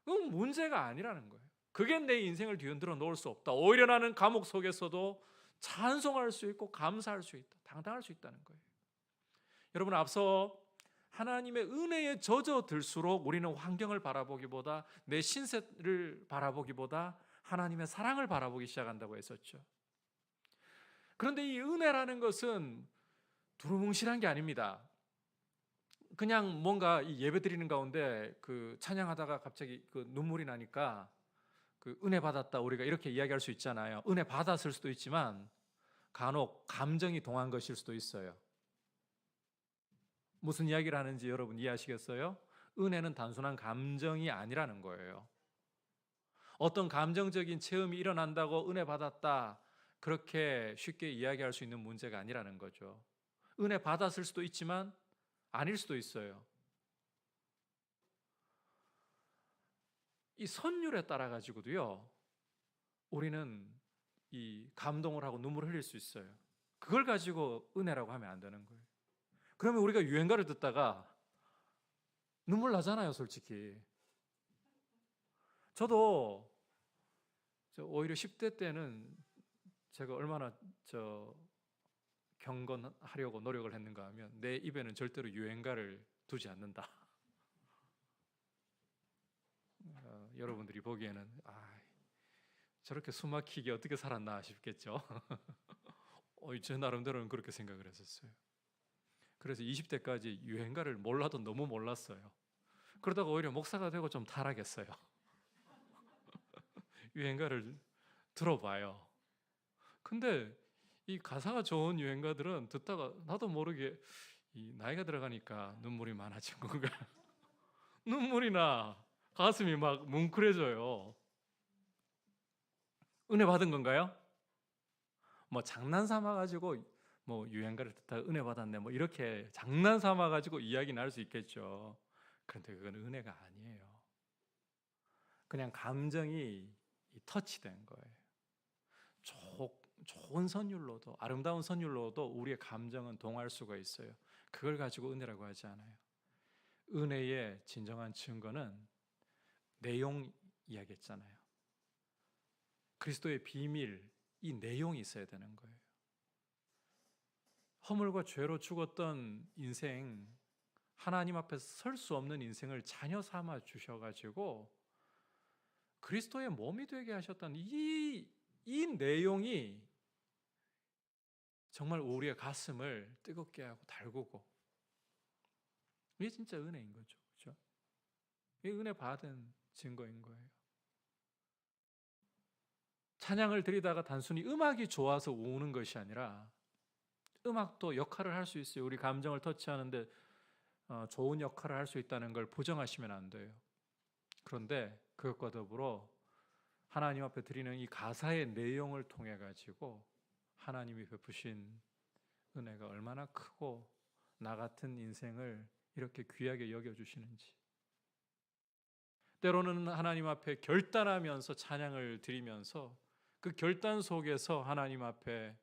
그건 문제가 아니라는 거예요. 그게 내 인생을 뒤흔들어 놓을 수 없다. 오히려 나는 감옥 속에서도 찬송할 수 있고 감사할 수 있다, 당당할 수 있다는 거예요. 여러분, 앞서 하나님의 은혜에 젖어들수록 우리는 환경을 바라보기보다, 내 신세를 바라보기보다 하나님의 사랑을 바라보기 시작한다고 했었죠. 그런데 이 은혜라는 것은 두루뭉실한 게 아닙니다. 그냥 뭔가 이 예배 드리는 가운데 그 찬양하다가 갑자기 그 눈물이 나니까 그 은혜 받았다, 우리가 이렇게 이야기할 수 있잖아요. 은혜 받았을 수도 있지만 간혹 감정이 동한 것일 수도 있어요. 무슨 이야기를 하는지 여러분 이해하시겠어요? 은혜는 단순한 감정이 아니라는 거예요. 어떤 감정적인 체험이 일어난다고 은혜 받았다, 그렇게 쉽게 이야기할 수 있는 문제가 아니라는 거죠. 은혜 받았을 수도 있지만 아닐 수도 있어요. 이 선율에 따라 가지고도요, 우리는 이 감동을 하고 눈물을 흘릴 수 있어요. 그걸 가지고 은혜라고 하면 안 되는 거예요. 그러면 우리가 유행가를 듣다가 눈물 나잖아요, 솔직히. 저도 오히려 10대 때는 제가 얼마나 경건하려고 노력을 했는가 하면, 내 입에는 절대로 유행가를 두지 않는다. 여러분들이 보기에는 저렇게 숨막히게 어떻게 살았나 싶겠죠. 제 나름대로는 그렇게 생각을 했었어요. 그래서 20대까지 유행가를 몰라도 너무 몰랐어요. 그러다가 오히려 목사가 되고 좀 타락했어요. 유행가를 들어봐요. 근데 이 가사가 좋은 유행가들은 듣다가 나도 모르게 이 나이가 들어가니까 눈물이 많아진 건가? 눈물이 나. 가슴이 막 뭉클해져요. 은혜 받은 건가요? 뭐 장난 삼아 가지고 뭐 유행가를 듣다가 은혜 받았네, 뭐 이렇게 장난 삼아 가지고 이야기 날 수 있겠죠. 그런데 그건 은혜가 아니에요. 그냥 감정이 터치된 거예요. 좋은 선율로도, 아름다운 선율로도 우리의 감정은 동할 수가 있어요. 그걸 가지고 은혜라고 하지 않아요. 은혜의 진정한 증거는 내용 이야기했잖아요. 그리스도의 비밀, 이 내용이 있어야 되는 거예요. 허물과 죄로 죽었던 인생, 하나님 앞에서 설 수 없는 인생을 자녀 삼아 주셔가지고 그리스도의 몸이 되게 하셨다는 이 내용이 정말 우리의 가슴을 뜨겁게 하고 달구고, 이게 진짜 은혜인 거죠. 그렇죠? 이 은혜 받은 증거인 거예요. 찬양을 드리다가 단순히 음악이 좋아서 우는 것이 아니라, 음악도 역할을 할 수 있어요. 우리 감정을 터치하는데 좋은 역할을 할 수 있다는 걸 부정하시면 안 돼요. 그런데 그것과 더불어 하나님 앞에 드리는 이 가사의 내용을 통해 가지고 하나님이 베푸신 은혜가 얼마나 크고 나 같은 인생을 이렇게 귀하게 여겨주시는지, 때로는 하나님 앞에 결단하면서 찬양을 드리면서 그 결단 속에서 하나님 앞에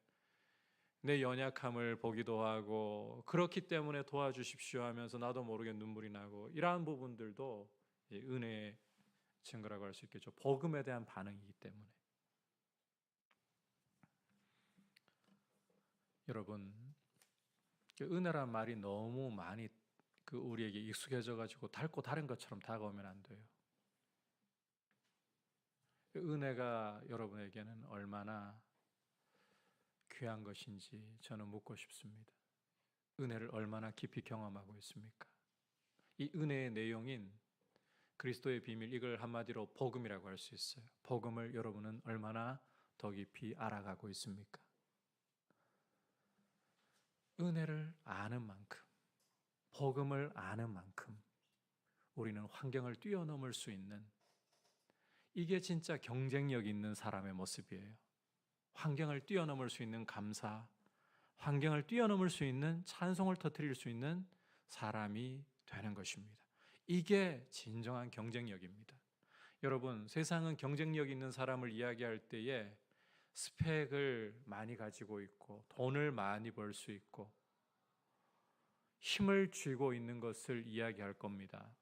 내 연약함을 보기도 하고, 그렇기 때문에 도와주십시오 하면서 나도 모르게 눈물이 나고, 이러한 부분들도 은혜의 증거라고 할 수 있겠죠. 복음에 대한 반응이기 때문에. 여러분, 은혜란 말이 너무 많이 우리에게 익숙해져 가지고 닳고 다른 것처럼 다가오면 안 돼요. 은혜가 여러분에게는 얼마나 귀한 것인지 저는 묻고 싶습니다. 은혜를 얼마나 깊이 경험하고 있습니까? 이 은혜의 내용인 그리스도의 비밀, 이걸 한마디로 복음이라고 할 수 있어요. 복음을 여러분은 얼마나 더 깊이 알아가고 있습니까? 은혜를 아는 만큼, 복음을 아는 만큼 우리는 환경을 뛰어넘을 수 있는, 이게 진짜 경쟁력 있는 사람의 모습이에요. 환경을 뛰어넘을 수 있는 감사, 환경을 뛰어넘을 수 있는 찬송을 터뜨릴 수 있는 사람이 되는 것입니다. 이게 진정한 경쟁력입니다. 여러분, 세상은 경쟁력 있는 사람을 이야기할 때에 스펙을 많이 가지고 있고 돈을 많이 벌 수 있고 힘을 쥐고 있는 것을 이야기할 겁니다.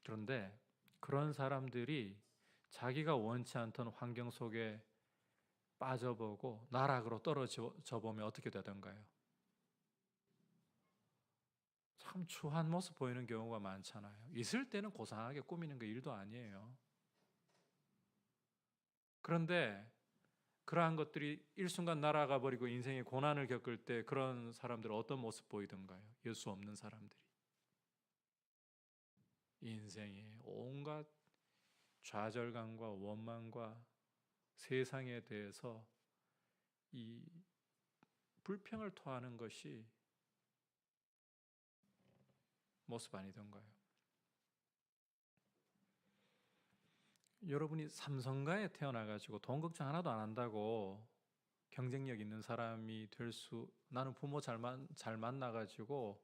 그런데 그런 사람들이 자기가 원치 않던 환경 속에 빠져보고 나락으로 떨어져 보면 어떻게 되던가요? 참 추한 모습 보이는 경우가 많잖아요. 있을 때는 고상하게 꾸미는 게 일도 아니에요. 그런데 그러한 것들이 일순간 날아가 버리고 인생의 고난을 겪을 때 그런 사람들은 어떤 모습 보이던가요? 예수 없는 사람들이. 인생에 온갖 좌절감과 원망과 세상에 대해서 이 불평을 토하는 것이 모습 아니던가요? 여러분이 삼성가에 태어나가지고 돈 걱정 하나도 안 한다고 경쟁력 있는 사람이 나는 부모 잘 만나가지고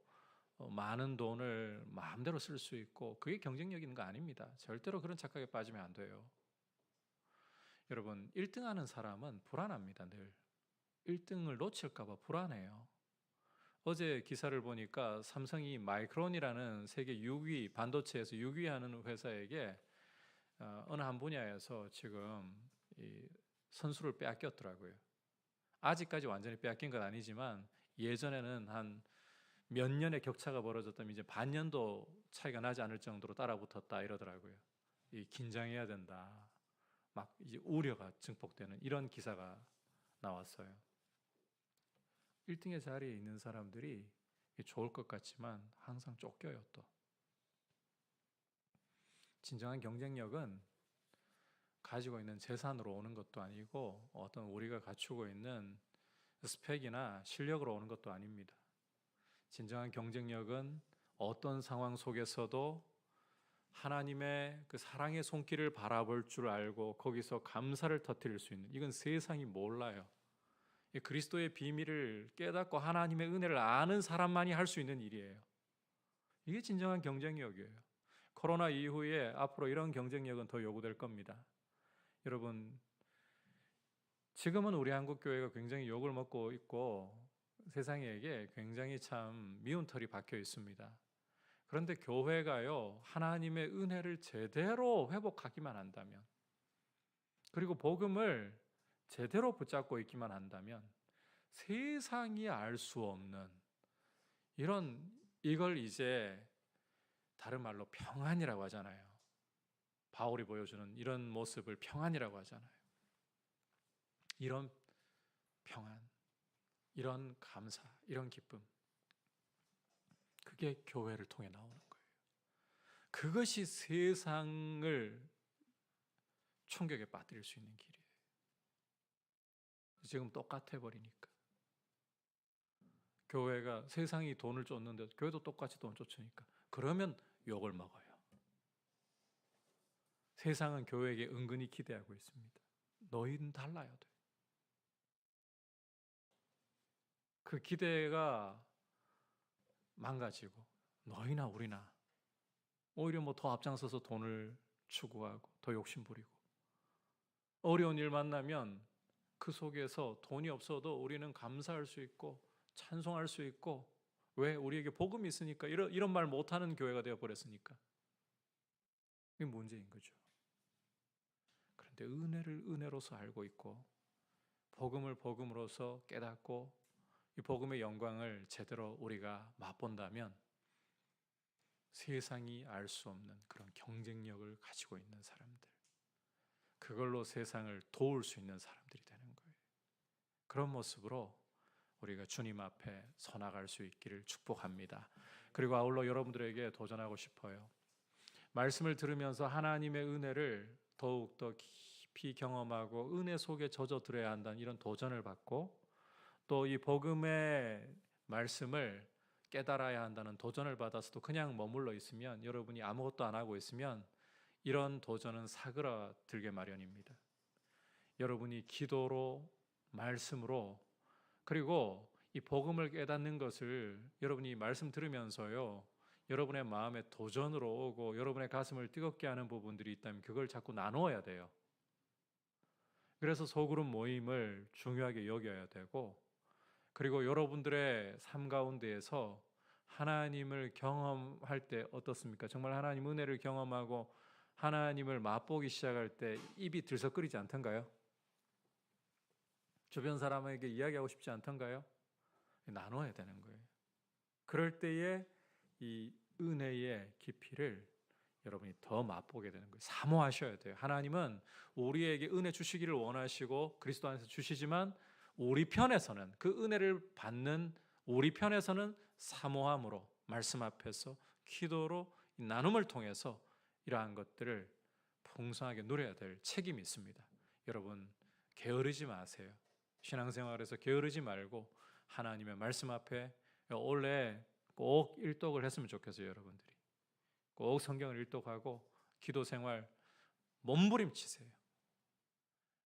많은 돈을 마음대로 쓸 수 있고 그게 경쟁력 있는 거 아닙니다. 절대로 그런 착각에 빠지면 안 돼요. 여러분 1등 하는 사람은 불안합니다. 늘 1등을 놓칠까 봐 불안해요. 어제 기사를 보니까 삼성이 마이크론이라는 세계 6위 반도체에서 6위 하는 회사에게 어느 한 분야에서 지금 이 선수를 빼앗겼더라고요. 아직까지 완전히 빼앗긴 건 아니지만 예전에는 한 몇 년의 격차가 벌어졌다면 이제 반년도 차이가 나지 않을 정도로 따라붙었다 이러더라고요. 이 긴장해야 된다. 막 이제 우려가 증폭되는 이런 기사가 나왔어요. 1등의 자리에 있는 사람들이 좋을 것 같지만 항상 쫓겨요 또. 진정한 경쟁력은 가지고 있는 재산으로 오는 것도 아니고 어떤 우리가 갖추고 있는 스펙이나 실력으로 오는 것도 아닙니다. 진정한 경쟁력은 어떤 상황 속에서도 하나님의 그 사랑의 손길을 바라볼 줄 알고 거기서 감사를 터뜨릴 수 있는, 이건 세상이 몰라요. 그리스도의 비밀을 깨닫고 하나님의 은혜를 아는 사람만이 할 수 있는 일이에요. 이게 진정한 경쟁력이에요. 코로나 이후에 앞으로 이런 경쟁력은 더 요구될 겁니다. 여러분, 지금은 우리 한국 교회가 굉장히 욕을 먹고 있고 세상에게 굉장히 참 미운 털이 박혀 있습니다. 그런데 교회가요, 하나님의 은혜를 제대로 회복하기만 한다면, 그리고 복음을 제대로 붙잡고 있기만 한다면 세상이 알 수 없는 이걸 이제 다른 말로 평안이라고 하잖아요. 바울이 보여주는 이런 모습을 평안이라고 하잖아요. 이런 평안, 이런 감사, 이런 기쁨, 그게 교회를 통해 나오는 거예요. 그것이 세상을 충격에 빠뜨릴 수 있는 길이에요. 지금 똑같아 버리니까. 교회가 세상이 돈을 쫓는데 교회도 똑같이 돈 쫓으니까 그러면 욕을 먹어요. 세상은 교회에게 은근히 기대하고 있습니다. 너희는 달라야 돼. 그 기대가 망가지고 너희나 우리나 오히려 더 앞장서서 돈을 추구하고 더 욕심부리고, 어려운 일 만나면 그 속에서 돈이 없어도 우리는 감사할 수 있고 찬송할 수 있고, 왜? 우리에게 복음이 있으니까. 이런 말 못하는 교회가 되어버렸으니까. 이게 문제인 거죠. 그런데 은혜를 은혜로서 알고 있고 복음을 복음으로서 깨닫고 이 복음의 영광을 제대로 우리가 맛본다면 세상이 알 수 없는 그런 경쟁력을 가지고 있는 사람들, 그걸로 세상을 도울 수 있는 사람들이 되는 거예요. 그런 모습으로 우리가 주님 앞에 서 나갈 수 있기를 축복합니다. 그리고 아울러 여러분들에게 도전하고 싶어요. 말씀을 들으면서 하나님의 은혜를 더욱더 깊이 경험하고 은혜 속에 젖어들어야 한다는 이런 도전을 받고, 또 이 복음의 말씀을 깨달아야 한다는 도전을 받아서도 그냥 머물러 있으면, 여러분이 아무것도 안 하고 있으면 이런 도전은 사그라들게 마련입니다. 여러분이 기도로, 말씀으로, 그리고 이 복음을 깨닫는 것을 여러분이 말씀 들으면서요, 여러분의 마음에 도전으로 오고 여러분의 가슴을 뜨겁게 하는 부분들이 있다면 그걸 자꾸 나누어야 돼요. 그래서 소그룹 모임을 중요하게 여겨야 되고, 그리고 여러분들의 삶 가운데에서 하나님을 경험할 때 어떻습니까? 정말 하나님 은혜를 경험하고 하나님을 맛보기 시작할 때 입이 들썩거리지 않던가요? 주변 사람에게 이야기하고 싶지 않던가요? 나눠야 되는 거예요. 그럴 때에 이 은혜의 깊이를 여러분이 더 맛보게 되는 거예요. 사모하셔야 돼요. 하나님은 우리에게 은혜 주시기를 원하시고 그리스도 안에서 주시지만 우리 편에서는, 그 은혜를 받는 우리 편에서는 사모함으로, 말씀 앞에서 기도로, 나눔을 통해서 이러한 것들을 풍성하게 누려야 될 책임이 있습니다. 여러분 게으르지 마세요. 신앙생활에서 게으르지 말고 하나님의 말씀 앞에 올해 꼭 일독을 했으면 좋겠어요. 여러분들이 꼭 성경을 일독하고 기도 생활 몸부림치세요.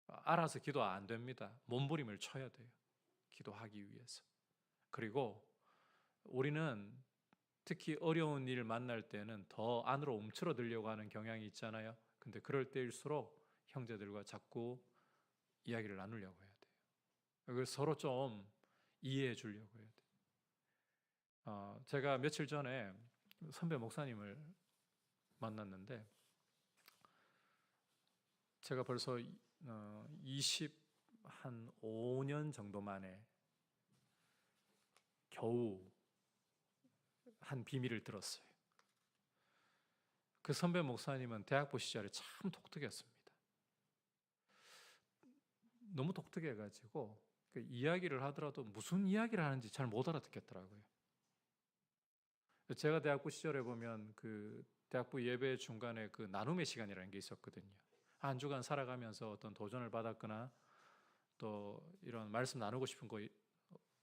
알아서 기도 안 됩니다. 몸부림을 쳐야 돼요. 기도하기 위해서. 그리고 우리는 특히 어려운 일 만날 때는 더 안으로 움츠러들려고 하는 경향이 있잖아요. 근데 그럴 때일수록 형제들과 자꾸 이야기를 나누려고 해야 돼요. 그래서 서로 좀 이해해 주려고 해야 돼요. 제가 며칠 전에 선배 목사님을 만났는데, 제가 벌써 25년 정도 만에 겨우 한 비밀을 들었어요. 그 선배 목사님은 대학부 시절에 참 독특했습니다. 너무 독특해가지고 그 이야기를 하더라도 무슨 이야기를 하는지 잘 못 알아듣겠더라고요. 제가 대학부 시절에 보면 그 대학부 예배 중간에 그 나눔의 시간이라는 게 있었거든요. 한 주간 살아가면서 어떤 도전을 받았거나 또 이런 말씀 나누고 싶은 거,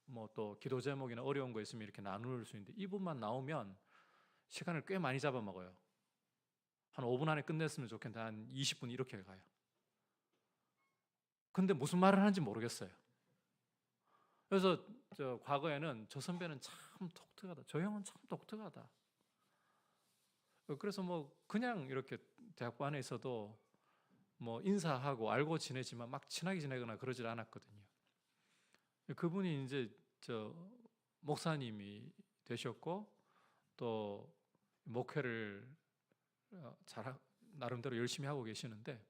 뭐 또 기도 제목이나 어려운 거 있으면 이렇게 나눌 수 있는데, 이분만 나오면 시간을 꽤 많이 잡아먹어요. 한 5분 안에 끝냈으면 좋겠는데 한 20분 이렇게 가요. 근데 무슨 말을 하는지 모르겠어요. 그래서 과거에는 저 선배는 참 독특하다, 저 형은 참 독특하다. 그래서 뭐 그냥 이렇게 대학부 안에 있어도 뭐 인사하고 알고 지내지만 막 친하게 지내거나 그러질 않았거든요. 그분이 이제 목사님이 되셨고 또 목회를 나름대로 열심히 하고 계시는데,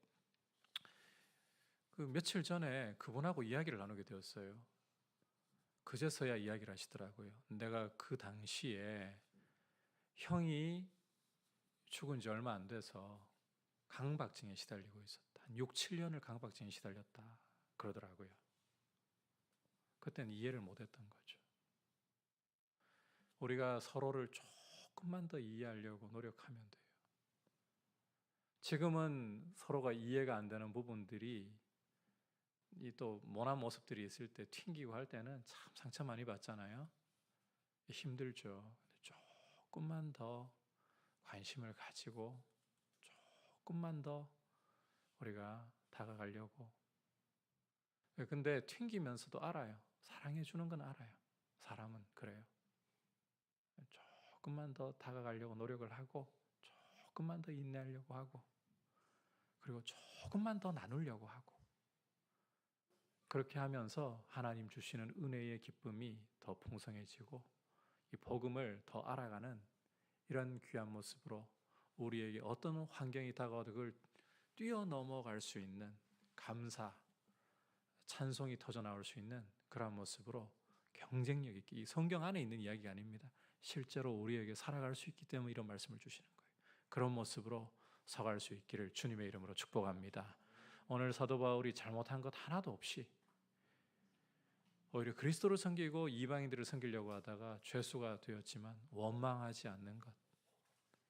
그 며칠 전에 그분하고 이야기를 나누게 되었어요. 그제서야 이야기를 하시더라고요. 내가 그 당시에 형이 죽은 지 얼마 안 돼서 강박증에 시달리고 있었다. 한 6, 7년을 강박증에 시달렸다 그러더라고요. 그때는 이해를 못했던 거죠. 우리가 서로를 조금만 더 이해하려고 노력하면 돼요. 지금은 서로가 이해가 안 되는 부분들이, 이 또 모난 모습들이 있을 때 튕기고 할 때는 참 상처 많이 받잖아요. 힘들죠. 조금만 더 관심을 가지고 조금만 더 우리가 다가가려고. 근데 튕기면서도 알아요. 사랑해 주는 건 알아요. 사람은 그래요. 조금만 더 다가가려고 노력을 하고, 조금만 더 인내하려고 하고, 그리고 조금만 더 나누려고 하고, 그렇게 하면서 하나님 주시는 은혜의 기쁨이 더 풍성해지고 이 복음을 더 알아가는 이런 귀한 모습으로 우리에게 어떤 환경이 다가와도 그걸 뛰어넘어갈 수 있는 감사, 찬송이 터져나올 수 있는 그런 모습으로 경쟁력 있게, 이 성경 안에 있는 이야기가 아닙니다. 실제로 우리에게 살아갈 수 있기 때문에 이런 말씀을 주시는 거예요. 그런 모습으로 서갈 수 있기를 주님의 이름으로 축복합니다. 오늘 사도 바울이 잘못한 것 하나도 없이 오히려 그리스도를 섬기고 이방인들을 섬기려고 하다가 죄수가 되었지만 원망하지 않는 것,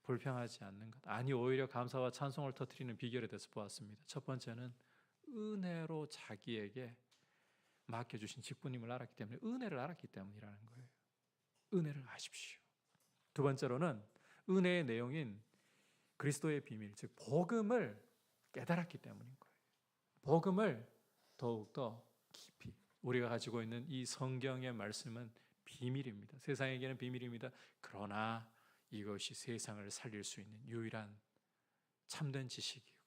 불평하지 않는 것, 아니 오히려 감사와 찬송을 터뜨리는 비결에 대해서 보았습니다. 첫 번째는 은혜로 자기에게 맡겨주신 직분임을 알았기 때문에, 은혜를 알았기 때문이라는 거예요. 은혜를 아십시오. 두 번째로는 은혜의 내용인 그리스도의 비밀, 즉 복음을 깨달았기 때문인 거예요. 복음을 더욱더 깊이, 우리가 가지고 있는 이 성경의 말씀은 비밀입니다. 세상에게는 비밀입니다. 그러나 이것이 세상을 살릴 수 있는 유일한 참된 지식이고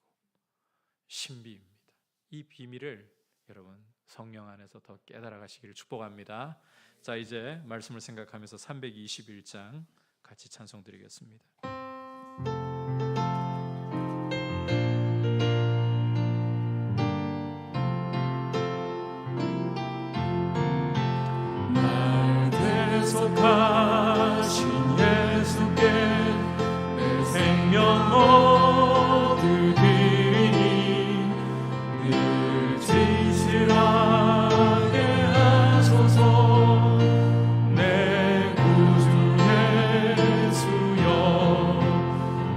신비입니다. 이 비밀을 여러분 성령 안에서 더 깨달아 가시기를 축복합니다. 자, 이제 말씀을 생각하면서 321장 같이 찬송 드리겠습니다. 날 대속하신 예수께 내 생명 얻으리니 늘 진실하게 하소서. 내 구주 예수여,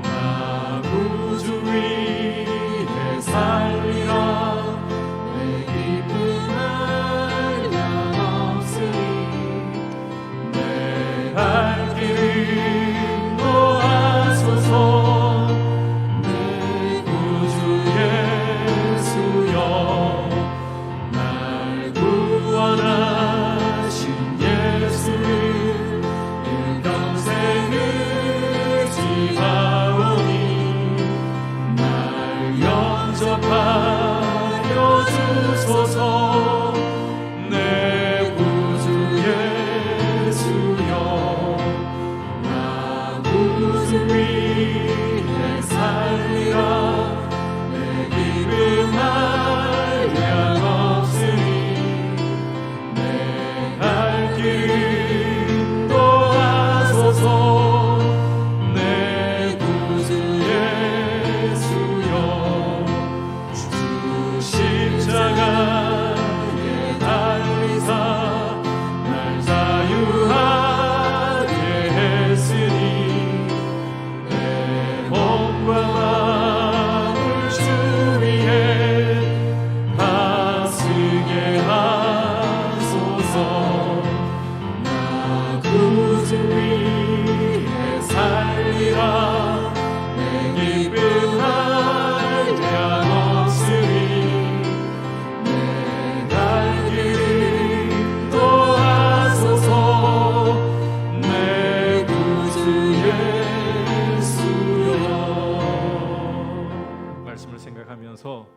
나 구주 위에 살리라. 내 기쁨을 양 없으니 내 길 인도하소서. 내 구주 예수여, 주 십자가에 달리사 날 자유하게 했으니 내 몸과 마음을 주 위에 다 쓰게 하소서. 나 구주 위에 살리라. 내 기쁨 한량 없으니 내 갈 길 인도하소서. 내 구주 예수여. 말씀을 생각하면서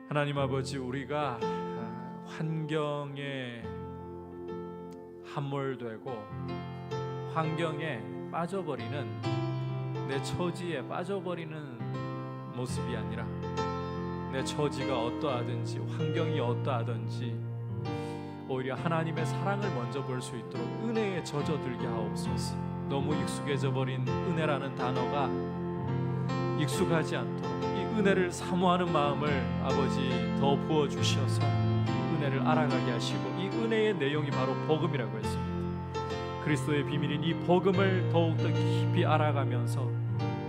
하나님 아버지, 우리가 환경에 함몰되고 환경에 빠져버리는, 내 처지에 빠져버리는 모습이 아니라 내 처지가 어떠하든지 환경이 어떠하든지 오히려 하나님의 사랑을 먼저 볼 수 있도록 은혜에 젖어들게 하옵소서. 너무 익숙해져 버린 은혜라는 단어가 익숙하지 않도록 이 은혜를 사모하는 마음을 아버지 더 부어주셔서 은혜를 알아가게 하시고, 이 은혜의 내용이 바로 복음이라고 했습니다. 그리스도의 비밀인 이 복음을 더욱더 깊이 알아가면서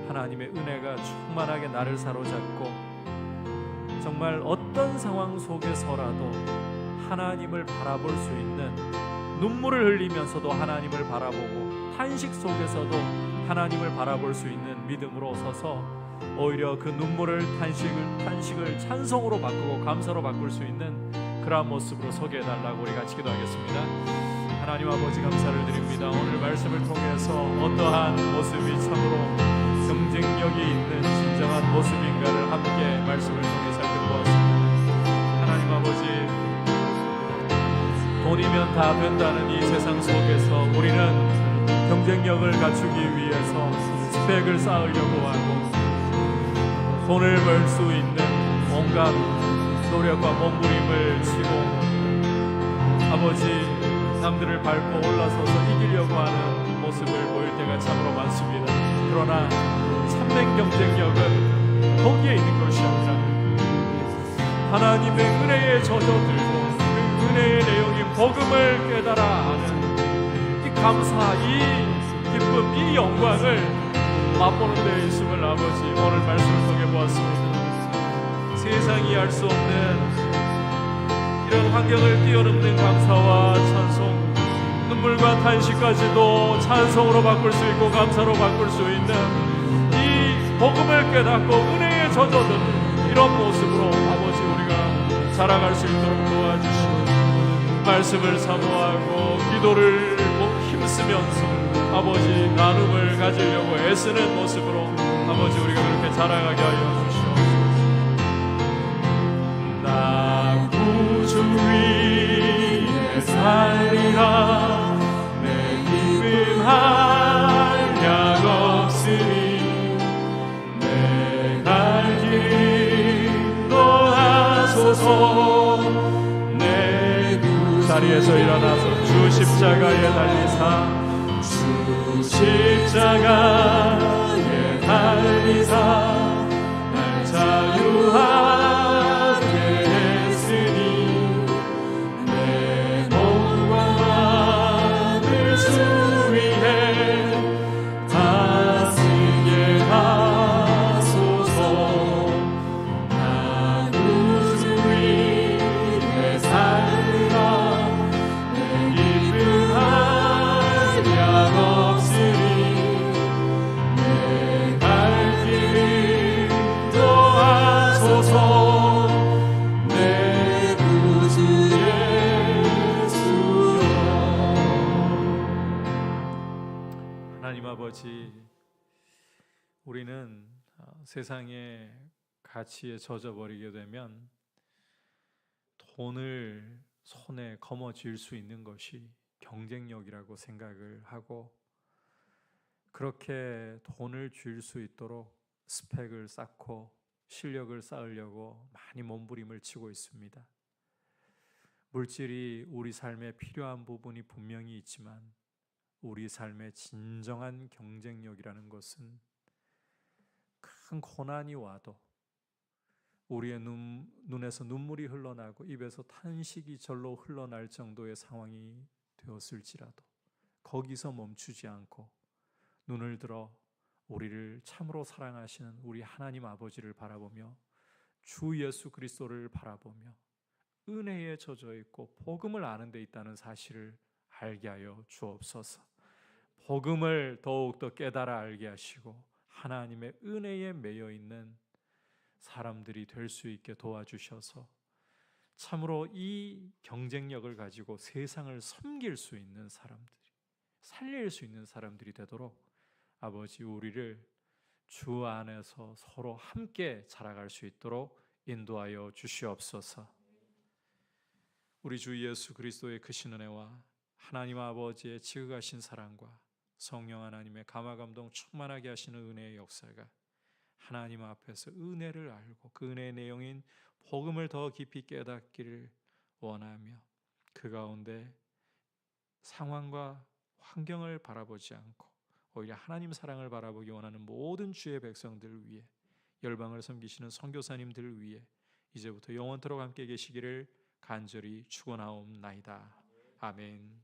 하나님의 은혜가 충만하게 나를 사로잡고, 정말 어떤 상황 속에서라도 하나님을 바라볼 수 있는, 눈물을 흘리면서도 하나님을 바라보고 탄식 속에서도 하나님을 바라볼 수 있는 믿음으로 서서 오히려 그 눈물을 탄식을 찬송으로 바꾸고 감사로 바꿀 수 있는 그러한 모습으로 서게 해달라고 우리 같이 기도하겠습니다. 하나님 아버지, 감사를 드립니다. 오늘 말씀을 통해서 어떠한 모습이 참으로 경쟁력이 있는 진정한 모습인가를 함께 말씀을 통해 살펴보았습니다. 하나님 아버지, 돈이면 다 된다는 이 세상 속에서 우리는 경쟁력을 갖추기 위해서 스펙을 쌓으려고 하고, 돈을 벌 수 있는 온갖 노력과 몸부림을 치고 아버지, 남들을 밟고 올라서서 이기려고 하는 모습을 보일 때가 참으로 많습니다. 그러나 참된 경쟁력은 거기에 있는 것이 아니라 하나님의 은혜에 젖어들고 그 은혜의 내용인 복음을 깨달아 아는 이 감사, 이 기쁨, 이 영광을 맛보는 데 있음을 아버지 오늘 말씀을 통해 보았습니다. 세상이 알 수 없는 이런 환경을 뛰어넘는 감사와 찬송, 눈물과 탄식까지도 찬송으로 바꿀 수 있고 감사로 바꿀 수 있는 이 복음을 깨닫고 은혜에 젖어드는 이런 모습으로 아버지 우리가 자라갈 수 있도록 도와주시고, 말씀을 사모하고 기도를 힘쓰면서 아버지 나눔을 가지려고 애쓰는 모습으로 아버지 우리가 그렇게 자라가게 하여 주시옵소서. 나 구주 위에 살리라. 내 기쁨 한량 없으니 내 갈 길 인도하소서. 내 구 자리에서 일어나서 주 십자가에 달리사, 주 십자가에 달리사 날 자유하게 했으니 내 몸과 마음을 주 위에 다 쓰게 하소서. 나 구주 위에 살리라. 내 기쁨 한량 없으니 내 갈 길 인도하소서. 내 구주 예수여. 하나님 아버지, 우리는 세상의 가치에 젖어버리게 되면 돈을 손에 거머쥘 수 있는 것이 경쟁력이라고 생각을 하고, 그렇게 돈을 쥘 수 있도록 스펙을 쌓고 실력을 쌓으려고 많이 몸부림을 치고 있습니다. 물질이 우리 삶에 필요한 부분이 분명히 있지만 우리 삶의 진정한 경쟁력이라는 것은 큰 고난이 와도 우리의 눈에서 눈물이 흘러나고 입에서 탄식이 절로 흘러날 정도의 상황이 되었을지라도 거기서 멈추지 않고 눈을 들어 우리를 참으로 사랑하시는 우리 하나님 아버지를 바라보며 주 예수 그리스도를 바라보며 은혜에 젖어 있고 복음을 아는 데 있다는 사실을 알게 하여 주옵소서. 복음을 더욱더 깨달아 알게 하시고 하나님의 은혜에 매여 있는 사람들이 될 수 있게 도와주셔서 참으로 이 경쟁력을 가지고 세상을 섬길 수 있는 사람들이, 살릴 수 있는 사람들이 되도록 아버지 우리를 주 안에서 서로 함께 자라갈 수 있도록 인도하여 주시옵소서. 우리 주 예수 그리스도의 크신 은혜와 하나님 아버지의 지극하신 사랑과 성령 하나님의 감화감동 충만하게 하시는 은혜의 역사가 하나님 앞에서 은혜를 알고 그 은혜의 내용인 복음을 더 깊이 깨닫기를 원하며 그 가운데 상황과 환경을 바라보지 않고 오히려 하나님 사랑을 바라보기 원하는 모든 주의 백성들을 위해, 열방을 섬기시는 선교사님들을 위해 이제부터 영원토록 함께 계시기를 간절히 축원하옵나이다. 아멘.